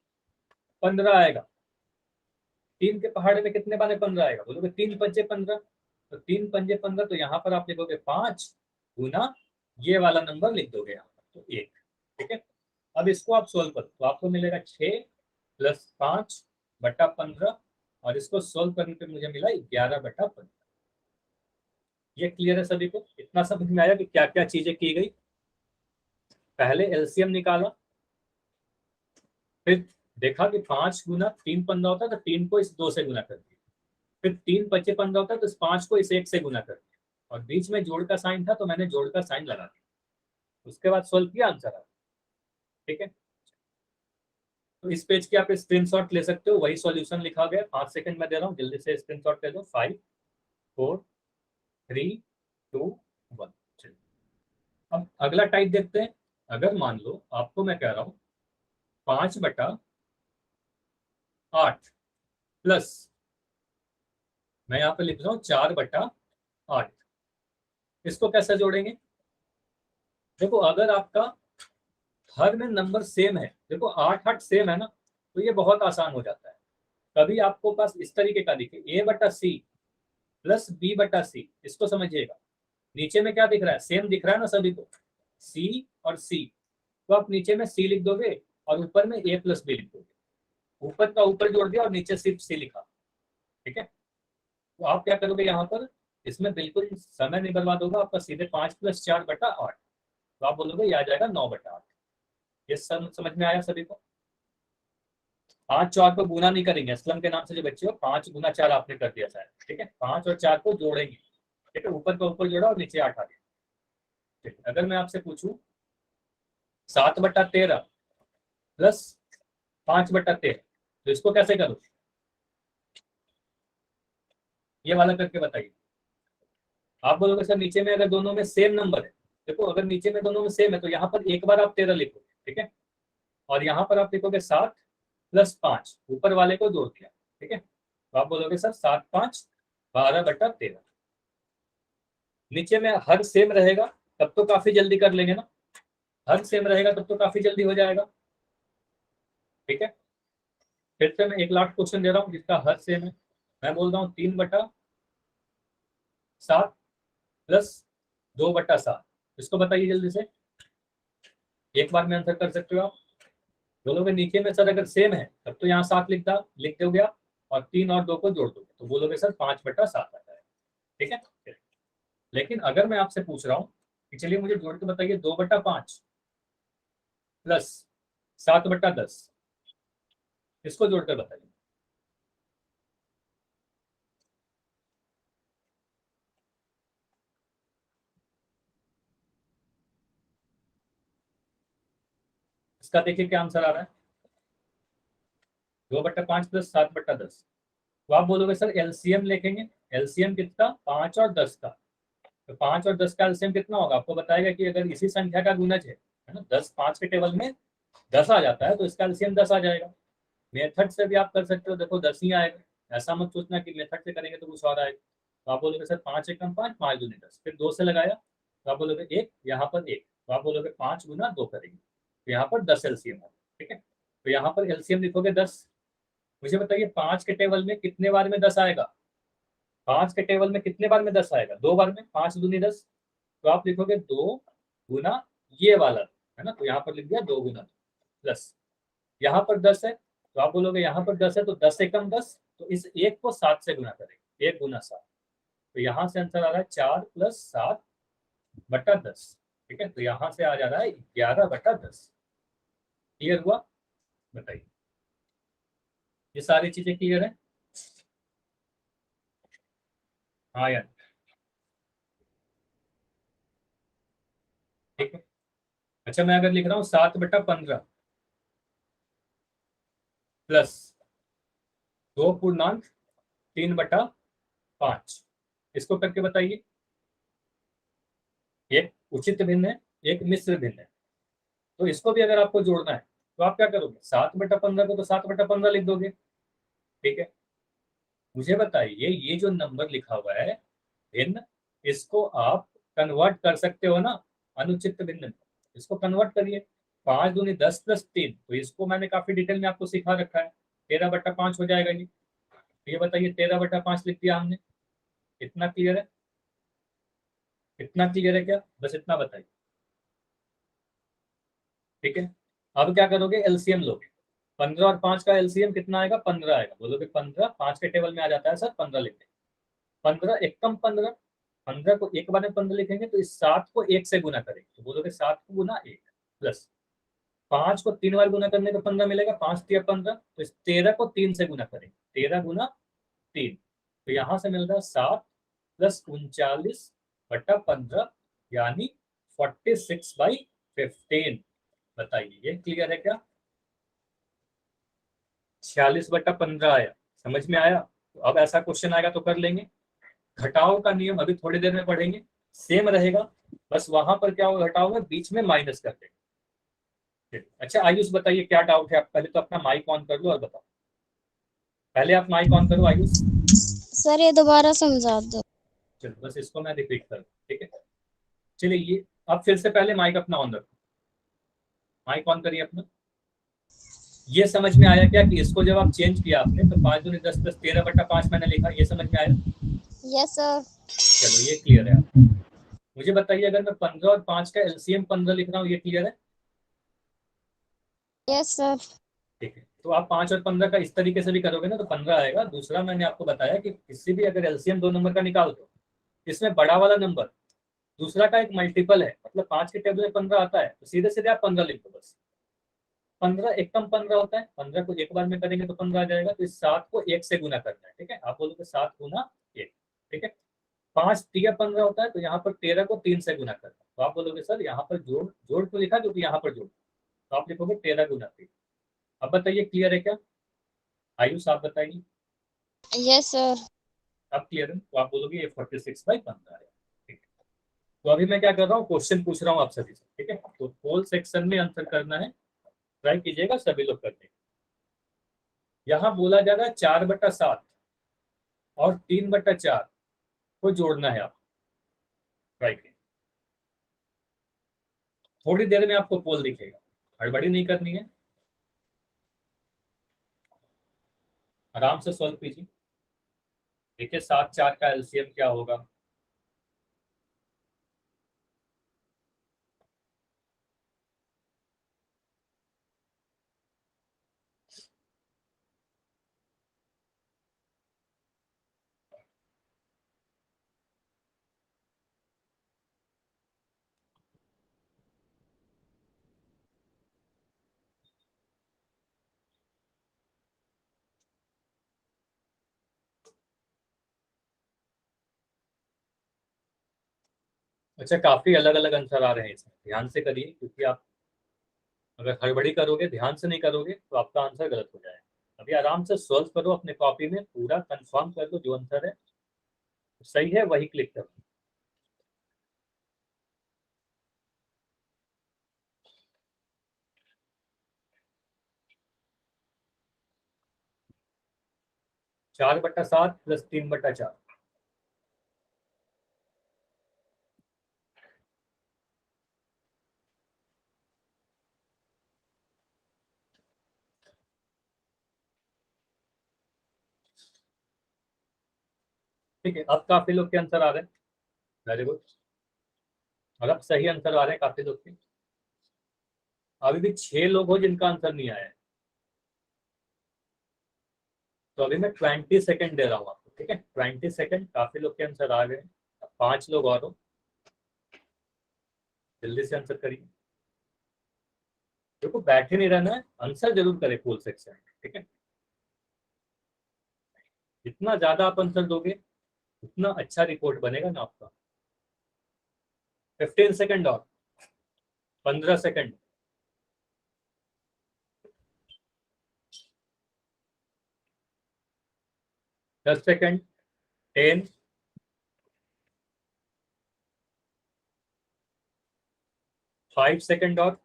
15 आएगा। 3 के पहाड़े में कितने बार में 15 आएगा, बोलोगे 3 पंजे 15, तो 3 पंजे 15, तो यहाँ पर आप लिखोगे 5 गुना ये वाला नंबर लिख दोगे यहाँ पर, तो 1, ठीक है। अब इसको आप सोल्व करो, तो आपको मिलेगा 6 प्लस 5/15, और इसको सोल्व करने पे मुझे मिला 11/15। ये क्लियर है सभी को, इतना समझ में आया कि क्या क्या चीजें की गई। पहले एलसीएम निकाला, फिर देखा कि 5 गुना 3 15 होता है, तो 3 को इस 2 से गुना कर दिया। फिर 3 25 15 होता है, तो इस 5 को इस 1 से गुना कर दिया, और बीच में जोड़ का साइन था, तो मैंने जोड़ का साइन लगा दिया। उसके बाद सोल्व किया, आंसर आ, ठीक है। तो इस पेज की आप स्क्रीनशॉट ले सकते हो, वही सॉल्यूशन लिखा गया। 5 सेकंड में दे रहा हूँ, जल्दी से स्क्रीनशॉट ले लो। 5 4 3 2 1। चलिए अब अगला टाइप देखते हैं। अगर मान लो आपको मैं कह रहा हूँ 5/8 प्लस, मैं यहाँ पे लिख रहा हूँ 4/8, इसको कैसे जोड़ेंगे। देखो अगर आपका हर में नंबर सेम है, देखो 8 8 सेम है ना, तो ये बहुत आसान हो जाता है। कभी आपको पास इस तरीके का दिखे A/C प्लस B/C, इसको समझिएगा। नीचे में क्या दिख रहा है, सेम दिख रहा है ना सभी को, C और C, तो आप नीचे में C लिख दोगे, और ऊपर में A प्लस B लिख दोगे। ऊपर का ऊपर जोड़ दिया, और नीचे सिर्फ C लिखा, ठीक है। तो आप क्या करोगे यहाँ पर, इसमें बिल्कुल समय नहीं बर्बाद होगा आपका, सीधे 5 + 4/8, तो आप बोलोगे ये आ जाएगा 9/8। ये समझ में आया सभी को। 5 4 को गुना नहीं करेंगे, असलम के नाम से जो बच्चे हो, 5 गुना 4 आपने कर दिया शायद, ठीक है। 5 और 4 को जोड़ेंगे, ठीक है, ऊपर का ऊपर जोड़ा और नीचे 8 आ गया, ठीक है। अगर मैं आपसे पूछूं 7/13 प्लस 5/13, तो इसको कैसे करूं, ये वाला करके बताइए। आप बोलोगे सर नीचे में अगर दोनों में सेम नंबर है, देखो अगर नीचे में दोनों में सेम है, तो यहाँ पर एक बार आप 13 लिखोगे, ठीक है, और यहाँ पर आप लिखोगे 7 + 5, ऊपर वाले को जोड़ दिया, ठीक है। तो आप बोलोगे सर 7 5 12/13। नीचे में हर सेम रहेगा तब तो काफी जल्दी कर लेंगे ना, हर सेम रहेगा तब तो काफी जल्दी हो जाएगा, ठीक है। फिर से मैं एक लास्ट क्वेश्चन दे रहा हूँ जिसका हर सेम है। मैं बोल रहा हूँ 3/7 प्लस 2/7, इसको बताइए जल्दी से, एक बार में आंसर कर सकते हो आप। बोलोगे नीचे में सर अगर सेम है तब तो यहाँ 7 लिख दोगे आप, और 3 और 2 को जोड़ दोगे तो बोलोगे सर 5/7 आता है। ठीक है। लेकिन अगर मैं आपसे पूछ रहा हूँ कि चलिए मुझे जोड़ के बताइए 2/5 प्लस 7/10, इसको जोड़कर बताइए। इसका देखिए क्या आंसर आ रहा है, 2/5 प्लस 7/10। तो आप बोलोगे सर एलसीएम लिखेंगे, एलसीएम कितना, 5 और 10 का। तो 5 और 10 का एलसीएम कितना होगा, आपको बताएगा कि अगर इसी संख्या का गुणज है ना, 10 5 के टेबल में 10 आ जाता है तो इसका एलसीएम 10 आ जाएगा। मेथड से भी आप कर सकते हो, देखो 10 ही आएगा, ऐसा मत सोचना कि मेथड से करेंगे तो कुछ और आएगा। तो आप बोलोगे सर 5 एकम 5, 5 दूनी 10, फिर 2 से लगाया तो आप बोलोगे 1, यहाँ पर 1, तो आप बोलोगे 5 गुना 2 करेंगे तो यहाँ पर 10 एलसीएम होगा। ठीक है, तो यहाँ पर एलसीएम लिखोगे 10। मुझे बताइए 5 के टेबल में कितने बार में 10 आएगा, 5 के टेबल में कितने बार में 10 आएगा, 2 बार में, 5 दूनी 10। तो आप लिखोगे 2 गुना ये वाला, है ना, तो यहाँ पर लिख दिया 2 गुना प्लस यहाँ पर 10 है तो आप बोलोगे यहाँ पर 10 है तो 10 एकम 10, तो इस 1 को 7 से गुना करेंगे, 1 गुना 7। तो यहाँ से आंसर आ रहा है 4 प्लस 7/10। ठीक है, तो यहाँ से आ जा रहा है 11/10। क्लियर हुआ, बताइए, ये सारी चीजें क्लियर है? हाँ यार, ठीक है। अच्छा मैं अगर लिख रहा हूँ 7/15 प्लस 2 पूर्णांक 3/5, इसको करके बताइए। एक उचित भिन्न है, एक मिश्र भिन्न है, तो इसको भी अगर आपको जोड़ना है तो आप क्या करोगे, 7/15 को तो 7/15 लिख दोगे। ठीक है, मुझे बताइए ये जो नंबर लिखा हुआ है भिन्न, इसको आप कन्वर्ट कर सकते हो ना अनुचित भिन्न में, इसको कन्वर्ट करिए। 5 दूनी 10 प्लस 3, तो इसको मैंने काफी डिटेल में आपको सिखा रखा है, 13/5 हो जाएगा ये। तो ये बताइए 13/5 लिख दिया हमने, इतना क्लियर है, इतना क्लियर है क्या, बस इतना बताइए। ठीक है, अब क्या करोगे, एलसीएम लोगे। 15 और 5 का एलसीएम कितना आएगा, 15 आएगा, बोलोगे 15, 5 के टेबल में आ जाता है सर, 15 लिखते हैं। 15 एकम 15, 15 को एक बार में 15 लिखेंगे तो इस 7 को 1 से गुना करेंगे तो बोलोगे 7 को गुना 1 प्लस 5 को 3 बार गुना करने को 15 मिलेगा, 5 तिया 15, तो इस 13 को 3 से गुना करेंगे, 13 गुना 3, तो यहाँ से मिल रहा है 7 प्लस 39/15 यानी 46/15। बताइए ये क्लियर है क्या, 46/15 आया, समझ में आया? तो अब ऐसा क्वेश्चन आएगा तो कर लेंगे। घटाव का नियम अभी थोड़ी देर में पढ़ेंगे, सेम रहेगा, बस वहां पर क्या होगा, घटाव में बीच में माइनस कर देंगे। अच्छा आयुष बताइए क्या डाउट है, आप पहले तो अपना माइक ऑन कर लो और बताओ, पहले आप माइक ऑन करो आयुष। सर ये दोबारा समझा दो। चलो बस इसको मैं रिपीट करूँ, ठीक है। चलिए ये अब फिर से पहले माइक अपना ऑन रखो, माइक ऑन करिए अपना। ये समझ में आया क्या कि इसको जब आप चेंज किया आपने तो 5 दूनी 10 प्लस 13/5 मैंने लिखा, ये समझ में आया? Yes sir. चलो ये क्लियर है आप। मुझे बताइए अगर मैं 15 और 5 का एलसीएम 15 लिख रहा हूँ, ये क्लियर है? Yes sir. ठीक है, तो आप 5 और 15 का इस तरीके से भी करोगे ना तो 15 आएगा। दूसरा मैंने आपको बताया कि किसी भी अगर एलसीएम 2 नंबर का निकाल दो, इसमें बड़ा वाला नंबर दूसरा का एक मल्टीपल है, मतलब 5 के टेबल में 15 आता है तो सीधे सीधे आप 15 लिख दो बस। 15 एकम 15 होता है, 15 को एक बार में करेंगे तो 15 आ जाएगा, तो इस 7 को 1 से गुना करना है। ठीक है, आप बोलोगे 7 गुना 1। ठीक है, 5 तिया 15 होता है तो यहाँ पर 13 को 3 से गुना करना है, तो आप बोलोगे सर यहाँ पर जोड़, जोड़ तो लिखा क्योंकि यहाँ पर जोड़, तो आप लिखोगे 13 गुना 3। अब बताइए क्लियर है क्या, आयुष आप बताइए। Yes sir. अब क्लियर है, तो आप बोलोगे ये 46/15 है। ठीक है, तो अभी मैं क्या कर रहा हूँ, क्वेश्चन पूछ रहा हूँ आप सभी से। ठीक है, तो होल सेक्शन में आंसर करना है, ट्राई कीजिएगा सभी लोग करने। यहाँ बोला जा रहा है 4/7 और 3/4 को जोड़ना है आप, ट्राई कीजिए। थोड़ी देर में आपको पोल दिखेगा, हड़बड़ी नहीं करनी है, आराम से सॉल्व कीजिए। देखिए 7 4 का एलसीएम क्या होगा, अच्छा, काफी अलग अलग आंसर आ रहे हैं इसमें, ध्यान से करिए, क्योंकि आप अगर हड़बड़ी करोगे, ध्यान से नहीं करोगे, तो आपका आंसर गलत हो जाएगा। अभी आराम से सॉल्व करो अपने कॉपी में, पूरा कंफर्म कर दो जो आंसर है सही है वही क्लिक करो। चार बटा सात प्लस 3/4। ठीक है, अब काफी लोग के आंसर आ रहे हैं, वेरी गुड। और अब सही आंसर आ रहे हैं काफी लोग के। अभी भी 6 लोग हो जिनका आंसर नहीं आया है, तो अभी मैं 20 सेकेंड दे रहा हूँ आपको, ठीक है? 20 सेकेंड, काफी लोग के आंसर आ गए। अब 5 लोग और हो, जल्दी से आंसर करिए। देखो, बैठे नहीं रहना है, आंसर जरूर करें फुल सेक्शन, ठीक है? जितना ज्यादा आप आंसर दोगे उतना अच्छा रिपोर्ट बनेगा ना आपका। 15 सेकेंड और, 15 सेकेंड, 10 सेकेंड, 10, 5 सेकेंड और,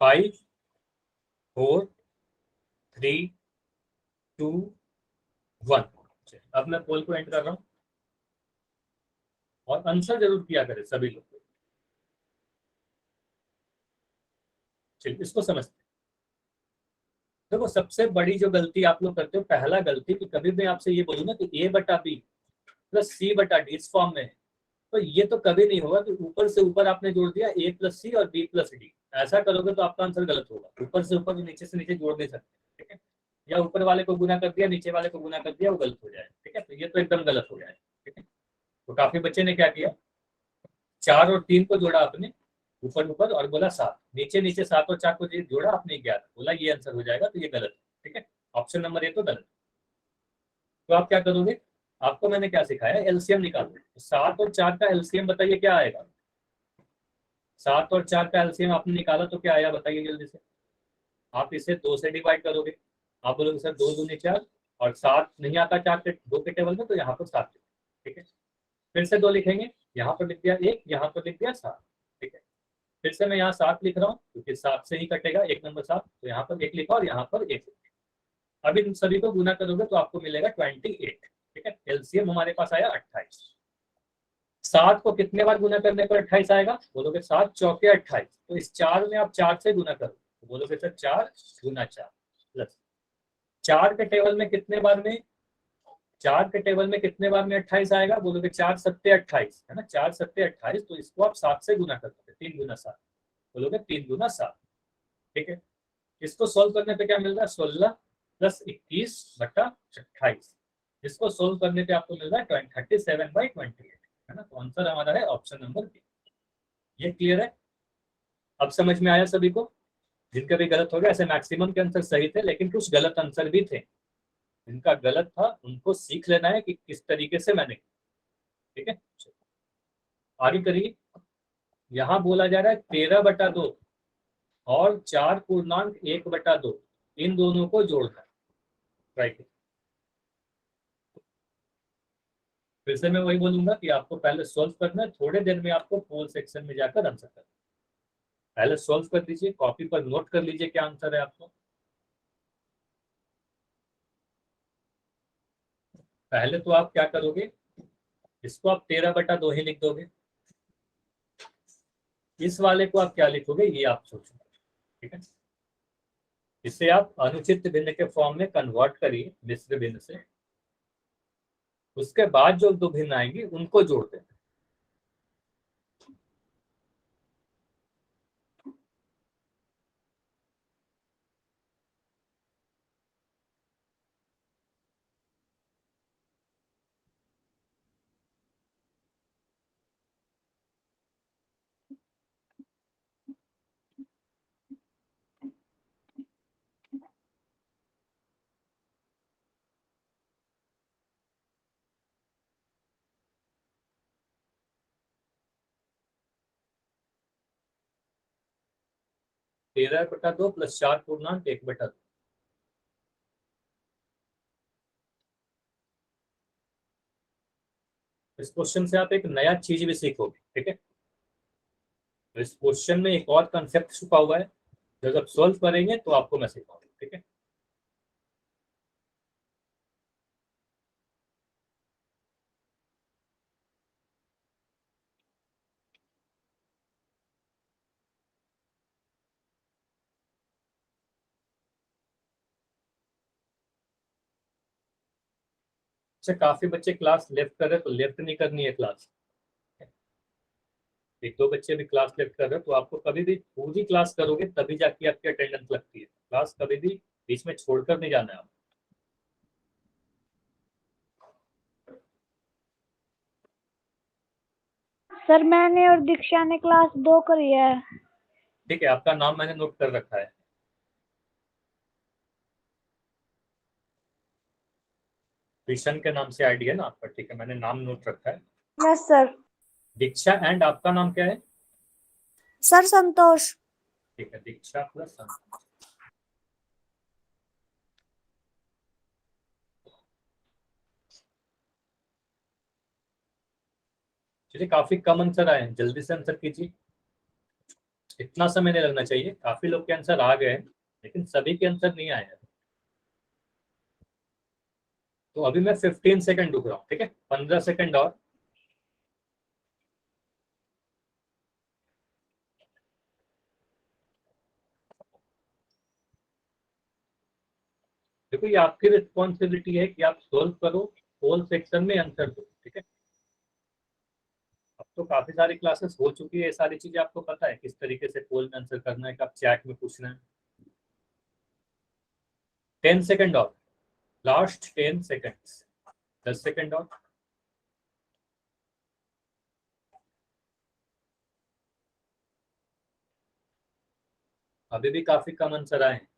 5, 4, 3, 2, 1। अब मैं पोल को एंड कर रहा हूँ, और आंसर जरूर किया करें सभी लोग। चलिए, इसको समझते हैं। देखो, सबसे बड़ी जो गलती आप लोग करते हो, पहला गलती, कि कभी मैं आपसे ये बोलूँ ना कि A/B प्लस C/D इस फॉर्म में है, तो ये तो कभी नहीं होगा कि ऊपर से ऊपर आपने जोड़ दिया A+C और B+D। ऐसा करोगे तो आपका आंसर गलत होगा। ऊपर से ऊपर, नीचे से नीचे जोड़ नहीं सकते, ठीक है? या ऊपर वाले को गुना कर दिया, नीचे वाले को गुना कर दिया, वो गलत हो जाए, ठीक है? तो ये तो एकदम गलत हो जाए, ठीक है? तो काफी बच्चे ने क्या किया, 4 और 3 को जोड़ा आपने ऊपर ऊपर, और बोला 7, नीचे नीचे 7 और 4 को जोड़ा आपने 11, बोला ये आंसर हो जाएगा, तो ये गलत है, ठीक है? ऑप्शन नंबर ए तो गलत। तो आप क्या करोगे, आपको मैंने क्या सिखाया, एलसीएम निकालो। 7 और 4 का एलसीएम बताइए क्या आएगा। 7 और 4 का एलसीएम आपने निकाला तो क्या आया, बताइए जल्दी से। आप इसे 2 से डिवाइड करोगे, आप बोलोगे सर 2 दूनी 4, और 7 नहीं आता 2 के टेबल में, तो यहाँ पर 7, ठीक है? फिर से 2 लिखेंगे, यहाँ पर लिख दिया 1, यहाँ पर लिख दिया 7, ठीक है? फिर से मैं यहाँ 7 लिख रहा हूँ, क्योंकि 7 से ही कटेगा 1 नंबर 7, तो यहाँ पर 1 लिखा और यहाँ पर 1। अब इन सभी को गुना करोगे तो आपको मिलेगा 28, ठीक है? एलसीएम हमारे पास आया 28। 7 को कितने बार गुना करने पर 28 आएगा, बोलोगे 7 चौके 28, तो इस 4 में आप 4 से गुना करो, तो बोलोगे सर 4 गुना 4 प्लस 4 के टेबल में कितने बार में, 4 के टेबल में कितने बार में 28 आएगा, बोलोगे 4 सत्ते 28, है ना? 4 सत्ते 28, तो इसको आप 7 से गुना कर दोगे, 3 गुना 7, बोलोगे 3 गुना 7, ठीक है? इसको सोल्व करने पे क्या मिल रहा है, 16 प्लस 21/28। इसको सोल्व करने पे आपको मिल रहा है 37/28, है ना? तो आंसर हमारा है ऑप्शन नंबर बी। ये क्लियर है? अब समझ में आया सभी को? जिनका भी गलत हो गया, ऐसे मैक्सिमम के आंसर सही थे, लेकिन कुछ गलत आंसर भी थे। जिनका गलत था उनको सीख लेना है कि किस तरीके से मैंने, ठीक है? आगे करिए। यहाँ बोला जा रहा है 13/2 और 4 पूर्णांक 1/2, इन दोनों को जोड़ना है, राइट? फिर से मैं वही बोलूंगा कि आपको पहले सॉल्व करना है, थोड़े देर में आपको पोल सेक्शन में जाकर आंसर करना है। पहले सॉल्व कर दीजिए, कॉपी पर नोट कर लीजिए क्या आंसर है आपको। पहले तो आप क्या करोगे, इसको आप 13/2 ही लिख दोगे। इस वाले को आप क्या लिखोगे, ये आप सोचो, ठीक है? इसे आप अनुचित भिन्न के फॉर्म में कन्वर्ट करिए, मिश्र भिन्न से। उसके बाद जो दो भिन्न आएंगी उनको जोड़ दें। 13/2 प्लस 4/1/2। इस क्वेश्चन से आप एक नया चीज भी सीखोगे, ठीक है। तो इस क्वेश्चन में एक और कंसेप्ट छुपा हुआ है, जो जब सॉल्व करेंगे तो आपको मैं सिखाऊंगा, ठीक है। अच्छा, काफी बच्चे क्लास लेफ्ट कर रहे हैं, तो लेफ्ट नहीं करनी है क्लास। एक दो बच्चे भी क्लास लेफ्ट कर रहे हैं, तो आपको कभी भी पूरी क्लास करोगे तभी जाके आपकी अटेंडेंस लगती है। क्लास कभी भी बीच में छोड़कर नहीं जाना है आपको। सर मैंने और दीक्षा ने क्लास 2 करी है। ठीक है, आपका नाम मैंने नोट कर रखा है। कृष्ण के नाम से आईडी है ना आपका, ठीक है, मैंने नाम नोट रखा है। Yes sir. दीक्षा एंड आपका नाम क्या है? सर संतोष। ठीक है, दीक्षा प्लस संतोष। चलिए, काफी कम आंसर आए हैं, जल्दी से आंसर कीजिए। इतना समय नहीं लगना चाहिए, काफी लोग के आंसर आ गए हैं लेकिन सभी के आंसर नहीं आए हैं। तो अभी मैं 15 सेकंड रुक रहा हूँ, ठीक है, 15 सेकंड और। देखो, ये आपकी रिस्पॉन्सिबिलिटी है कि आप सोल्व करो, होल सेक्शन में आंसर दो, ठीक है। अब तो काफी सारी क्लासेस हो चुकी है, ये सारी चीजें आपको पता है, किस तरीके से पोल में आंसर करना है, कब चैट में पूछना है। 10 सेकंड और, लास्ट 10 सेकंड्स, 10 सेकंड और। अभी भी काफी कम आंसर आए हैं,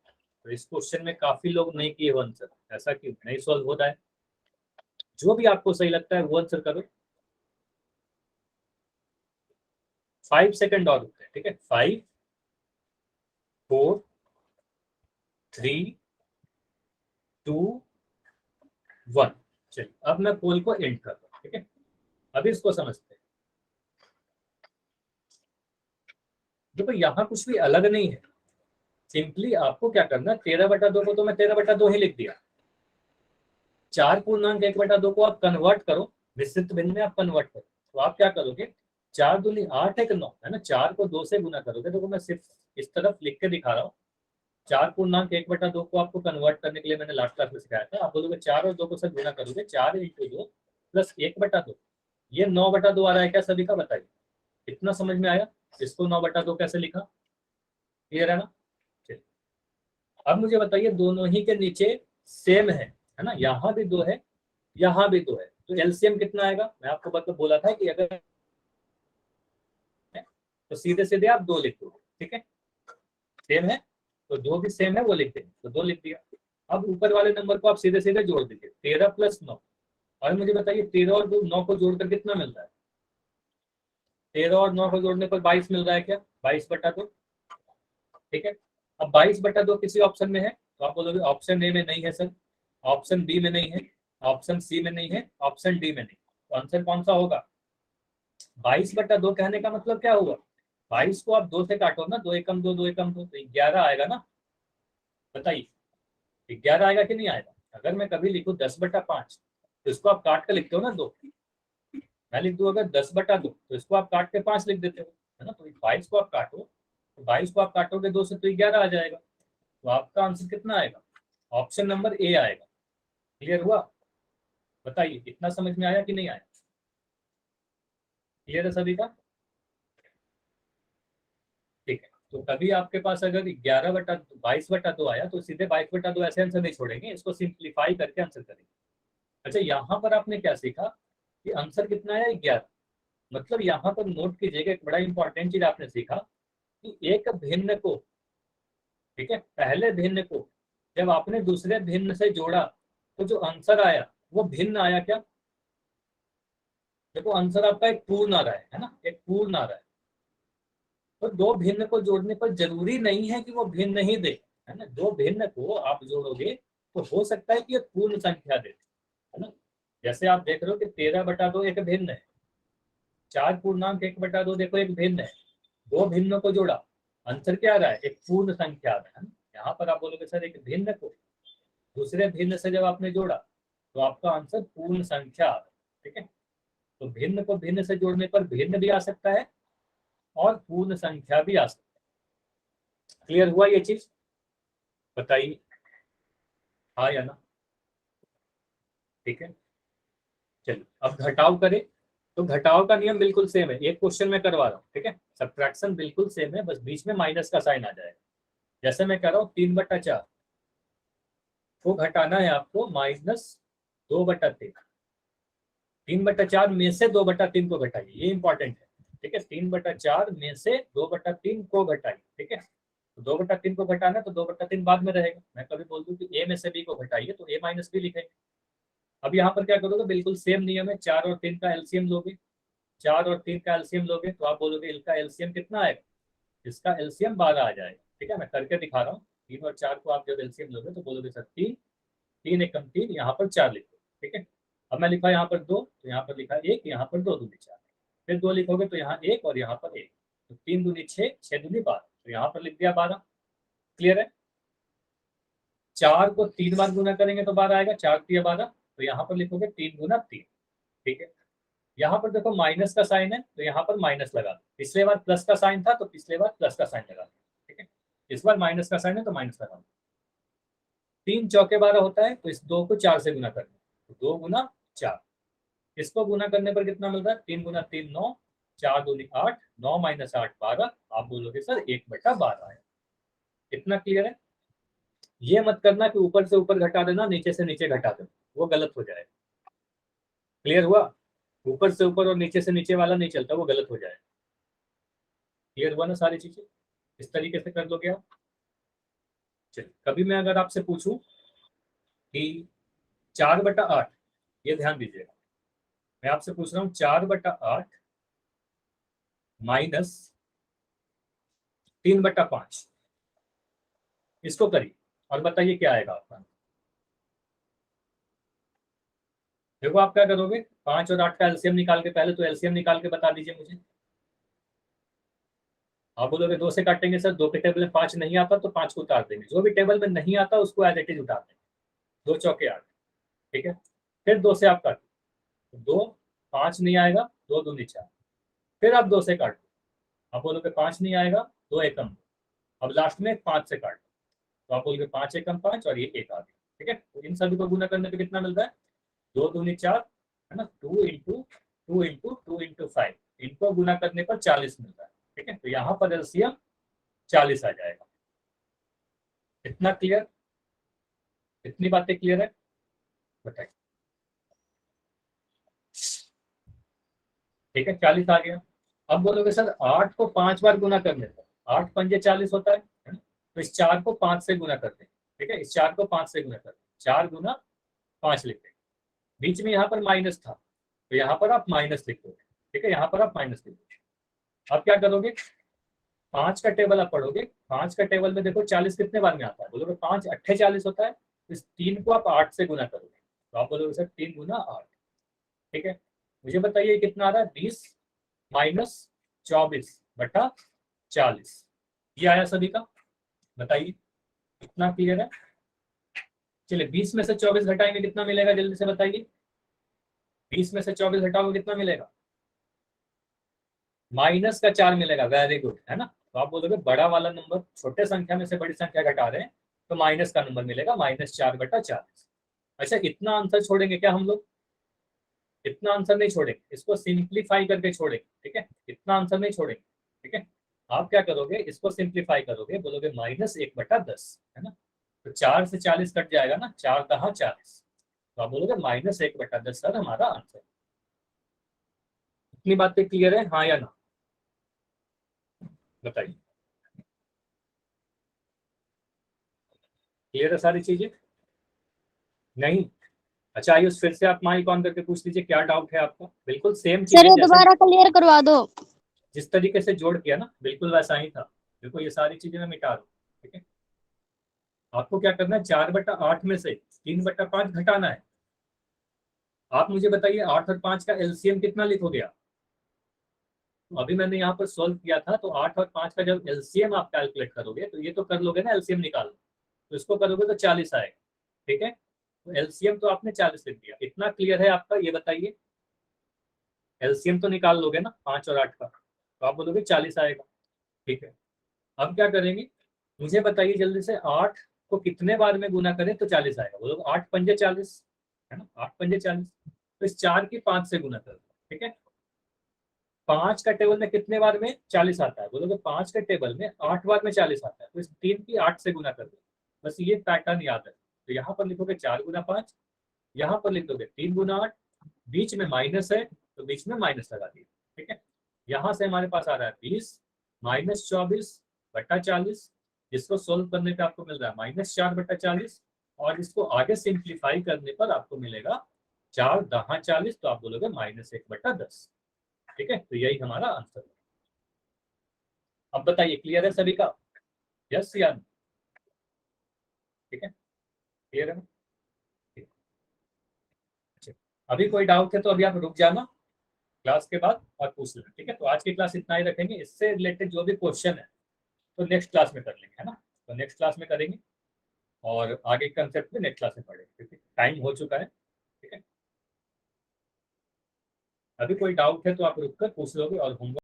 तो इस क्वेश्चन में काफी लोग नहीं किए वो आंसर, ऐसा क्यों नहीं सॉल्व हो रहा है? जो भी आपको सही लगता है वो आंसर करो। 5 सेकंड और रुकते हैं, ठीक है। 5 4 3 2 1। चलिए, अब मैं पोल को एंड कर रहा हूँ, ठीक है। अभी इसको समझते हैं। देखो, यहाँ कुछ भी अलग नहीं है, सिंपली आपको क्या करना है, 13/2 को तो मैं 13/2 ही लिख दिया। 4/1/2 को आप कन्वर्ट करो, निश्चित भिन्न में आप कन्वर्ट करो, तो आप क्या करोगे, 4 दूनी 8 1 9 है ना, 4 को 2 से गुना करोगे। देखो, मैं सिर्फ इस तरफ लिख के दिखा रहा हूँ। 4/1/2 को आपको कन्वर्ट करने के लिए मैंने लास्ट क्लास में सिखाया था। आप बोलोगे 4 और 2 को सब गुना करोगे, 4 × 2 प्लस 1/2, ये 9/2 आ रहा है क्या सभी का, बताइए। इतना समझ में आया? इसको 9/2 कैसे लिखा, क्लियर है ना? चलिए, अब मुझे बताइए, दोनों ही के नीचे सेम है ना, यहाँ भी 2 है, यहाँ भी 2 है, तो एलसीएम कितना आएगा? मैं आपको बोला था कि अगर तो सीधे सीधे आप 2 लिख दो, ठीक है। सेम है तो 2 भी सेम है, वो लिख देंगे, तो 2 लिख दिया। अब ऊपर वाले नंबर को आप सीधे सीधे जोड़ दीजिए, 13 + 9। और मुझे बताइए, 13 और 9 को जोड़कर कितना मिल रहा है? 13 और 9 को जोड़ने पर 22 मिल रहा है क्या? 22/2, ठीक है। अब 22/2 किसी ऑप्शन में है, तो आप बोलोगे ऑप्शन ए में नहीं है सर, ऑप्शन बी में नहीं है, ऑप्शन सी में नहीं है, ऑप्शन डी में नहीं, तो आंसर कौन सा होगा? 22/2 कहने का मतलब क्या हुआ? 22 को आप 2 से काटो ना, 2 एकम 2, 2 एकम 2, तो 11 आएगा ना। बताइए, 11 आएगा कि नहीं आएगा? अगर मैं कभी लिखूं 10/5, तो इसको आप काट कर लिखते हो ना 2। मैं लिख दूं अगर 10/2, तो इसको आप काट के 5 लिख देते हो, है ना। तो 22 को आप काटो, तो 22 को आप काटोगे 2 से तो 11 आ जाएगा। तो आपका आंसर कितना आएगा? ऑप्शन नंबर ए आएगा। क्लियर हुआ? बताइए, इतना समझ में आया कि नहीं आया? क्लियर है सभी का? ठीक है, तो कभी आपके पास अगर 22/2 आया, तो सीधे 22/2 ऐसे आंसर नहीं छोड़ेंगे, इसको सिंप्लीफाई करके आंसर करेंगे। अच्छा, यहाँ पर आपने क्या सीखा कि आंसर कितना आया? 11। मतलब यहाँ पर नोट कीजिएगा, एक बड़ा इंपॉर्टेंट चीज आपने सीखा कि एक भिन्न को, ठीक है, पहले भिन्न को जब आपने दूसरे भिन्न से जोड़ा, तो जो आंसर आया वो भिन्न आया क्या? देखो, आंसर आपका एक पूर्ण आ रहा है ना, एक पूर्ण आ रहा है। तो दो भिन्न को जोड़ने पर जरूरी नहीं है कि वो भिन्न ही दे, है ना। दो भिन्न को आप जोड़ोगे तो हो सकता है कि ये पूर्ण संख्या दे, है ना। जैसे आप देख रहे हो कि 13/2 एक भिन्न है, 4 पूर्णांक 1/2 देखो एक भिन्न है। दो भिन्न को जोड़ा, आंसर क्या आ रहा है, एक पूर्ण संख्या आ रहा है। यहाँ पर आप बोलोगे सर एक भिन्न को दूसरे भिन्न से जब आपने जोड़ा तो आपका आंसर पूर्ण संख्या आ रहा है, ठीक है। तो भिन्न को भिन्न से जोड़ने पर भिन्न भी आ सकता है और पूर्ण संख्या भी आ सकता है। क्लियर हुआ ये चीज, बताइए हाँ या ना। ठीक है, चलिए अब घटाव करें। तो घटाव का नियम बिल्कुल सेम है, एक क्वेश्चन में करवा रहा हूँ, ठीक है। सब्ट्रैक्शन बिल्कुल सेम है, बस बीच में माइनस का साइन आ जाएगा। जैसे मैं कर रहा हूँ 3/4 को घटाना है आपको -2/3। 3/4 में से 2/3 को घटाइए, ये इंपॉर्टेंट है, ठीक है। 3/4 में से 2/3 को घटाइए, ठीक है। तो 2/3 को घटाना तो 2/3 बाद में रहेगा। मैं कभी बोल दूं कि a में से b को घटाइए तो a - b लिखेंगे। अब यहाँ पर क्या करोगे, बिल्कुल सेम नियम है। 4 और 3 का एलसीएम लोगे, 4 और 3 का एलसीएम लोगे तो आप बोलोगे इसका एलसीएम कितना आएगा, इसका एलसीएम 12 आ जाएगा, ठीक है। मैं करके दिखा रहा हूँ। 3 और 4 को आप जब एलसीएम लोगे तो बोलोगे सर 3, 3 एकम 3, यहाँ पर 4 लिखो, ठीक है। अब मैं लिखा यहाँ पर 2 तो यहाँ पर लिखा 1, यहाँ पर 2 दूनी 4, फिर 2 लिखोगे तो यहाँ 1 और यहाँ पर 1, तो 3 दूनी 6, 6 दूनी 12, तो यहाँ पर लिख दिया 12। क्लियर है। 4 को 3 बार गुना करेंगे तो 12 आएगा, 4 3 12, तो यहाँ पर लिखोगे 3 गुना 3, ठीक है। यहाँ पर देखो माइनस का साइन है तो यहाँ पर माइनस लगा दो। पिछले बार प्लस का साइन था तो पिछले बार प्लस का साइन लगा दो, ठीक है। इस बार माइनस का साइन है तो माइनस लगा दो। 3 चौके 12 होता है तो इस 2 को 4 से गुना करना, तो 2 गुना 4। इसको गुना करने पर कितना मिल रहा है, 3 गुना 3 9, 4 दूनी 8, 9 - 8 12। आप बोलोगे सर 1/12 है। इतना क्लियर है। ये मत करना कि ऊपर से ऊपर घटा देना, नीचे से नीचे घटा देना, वो गलत हो जाएगा। क्लियर हुआ। ऊपर से ऊपर और नीचे से नीचे वाला नहीं चलता, वो गलत हो जाएगा। क्लियर हुआ ना सारी चीजें, इस तरीके से कर लोगे आप। चलिए कभी मैं अगर आपसे पूछूं कि 4/8, ये ध्यान दीजिएगा, मैं आपसे पूछ रहा हूँ 4/8 माइनस 3/5, इसको करिए और बताइए क्या आएगा आपका। देखो आप क्या करोगे, 5 और 8 का एलसीएम निकाल के, पहले तो एलसीएम निकाल के बता दीजिए मुझे। आप बोलोगे 2 से काटेंगे सर, 2 के टेबल में 5 नहीं आता तो 5 को उतार देंगे, जो भी टेबल में नहीं आता उसको एज इट इज उतार देंगे। 2 चौके 8, ठीक है। फिर 2 से आप काटो, 2 5 नहीं आएगा, 2 दूनी 4, फिर आप 2 से काटो, आप बोलोगे 5 नहीं आएगा, 2 एकम 2, अब लास्ट में 5 से काटो तो आप बोलोगे 5 एकम 5 और ये 1 आ गया, ठीक है। तो इन सभी को गुना करने पे कितना मिलता है, 2 दूनी 4, है ना। 2 × 2 × 2 × 5, इनको गुना करने पर 40 मिलता है, ठीक है। तो यहाँ पर एलसीएम 40 आ जाएगा। इतना क्लियर, इतनी बातें क्लियर है, बताइए। ठीक है, 40 आ गया। अब बोलोगे सर 8 को 5 बार गुना करने पर 8 पंजे 40 होता है ना? तो इस 4 को 5 से गुना करते हैं, ठीक है। इस 4 को 5 से गुना करते हैं, 4 गुना 5 लिखते हैं। बीच में यहाँ पर माइनस था तो यहाँ पर आप माइनस लिख दोगे, ठीक है। यहाँ पर आप माइनस लिख दोगे। अब क्या करोगे, 5 का टेबल आप पढ़ोगे। 5 का टेबल में देखो 40 कितने बार में आता है, बोलोगे 5 8 40 होता है। इस 3 को आप 8 से गुना करोगे तो आप बोलोगे सर 3 गुना 8, ठीक है। मुझे बताइए कितना आ रहा है, 20 - 24/40, ये आया सभी का, बताइए। इतना क्लियर है। चलिए 20 में से 24 घटाएंगे कितना मिलेगा, जल्दी से बताइए। 20 में से 24 घटाओगे कितना मिलेगा, -4 मिलेगा। वेरी गुड, है ना। तो आप बोलोगे बड़ा वाला नंबर, छोटे संख्या में से बड़ी संख्या घटा रहे हैं तो माइनस का नंबर मिलेगा, -4/40। अच्छा इतना आंसर छोड़ेंगे क्या हम लोग, इतना आंसर नहीं छोड़ेंगे, इसको सिंप्लीफाई करके छोड़ेंगे, ठीक है। इतना आंसर नहीं छोड़ेंगे, ठीक है। आप क्या करोगे, इसको सिंप्लीफाई करोगे, बोलोगे -1/10, है ना। तो 4 से 40 कट जाएगा ना, 4 कहाँ 40, तो आप बोलोगे -1/10 सर हमारा आंसर। इतनी बातें क्लियर है, हाँ या ना, बताइए। क्लियर है सारी चीजें, नहीं। अच्छा आइए फिर से आप माइक ऑन करके पूछ लीजिए क्या डाउट है आपका, बिल्कुल सेम सर ये चीजें जैसे। दोबारा क्लियर करवा दो। जिस तरीके से जोड़ किया ना बिल्कुल वैसा ही था। देखो ये सारी चीजें मैं मिटा दूँ, ठीक है। आपको क्या करना है, 4/8 में से 3/5 घटाना है। आप मुझे बताइए 8 और 5 का एलसीएम कितना लिखोगे आप? तो अभी मैंने यहाँ पर सोल्व किया था, तो 8 और 5 का जब एलसीएम आप कैलकुलेट करोगे तो ये तो कर लोगे ना, एलसीएम निकालो, तो इसको करोगे तो 40 आएगा, ठीक है। तो एलसीएम तो आपने 40 लिख दिया। इतना क्लियर है आपका? ये बताइए, एलसीएम तो निकाल लोगे ना 5 और 8 का, तो आप बोलोगे 40 आएगा, ठीक है। अब क्या करेंगे, मुझे बताइए जल्दी से, 8 को कितने बार में गुना करें तो 40 आएगा? बोलो 8 पंजे 40, है ना, 8 पंजे 40। तो इस 4 की 5 से गुना करो, ठीक है। 5 का टेबल में कितने बार में 40 आता है? बोलोगे 5 के टेबल में 8 बार में 40 आता है, तो इस 3 की 8 से गुना कर दो। बस ये पैटर्न याद है। तो यहाँ पर लिखोगे 4 गुना 5, यहाँ पर लिख दोगे 3 गुना 8, बीच में माइनस है तो बीच में माइनस लगा दिए, ठीक है। यहाँ से हमारे पास आ रहा है 20 माइनस 24/40, जिसको सोल्व करने पे आपको मिल रहा है -4/40, और इसको आगे सिंप्लीफाई करने पर आपको मिलेगा 4 दहा 40, तो आप बोलोगे -1/10, ठीक है। तो यही हमारा आंसर है। अब बताइए क्लियर है सभी का? यस या नो? ठीक है, क्लियर है ना? ठीक। अच्छा, अभी कोई डाउट है तो अभी आप रुक जाना क्लास के बाद और पूछ लेना, ठीक है। तो आज की क्लास इतना ही रखेंगे। इससे रिलेटेड जो भी क्वेश्चन है तो नेक्स्ट क्लास में कर लेंगे, है ना। तो नेक्स्ट क्लास में करेंगे और आगे कंसेप्ट में नेक्स्ट क्लास में पढ़ेंगे, क्योंकि टाइम हो चुका है, ठीक है। अभी कोई डाउट है तो आप रुक कर पूछ लोगे और होमवर्क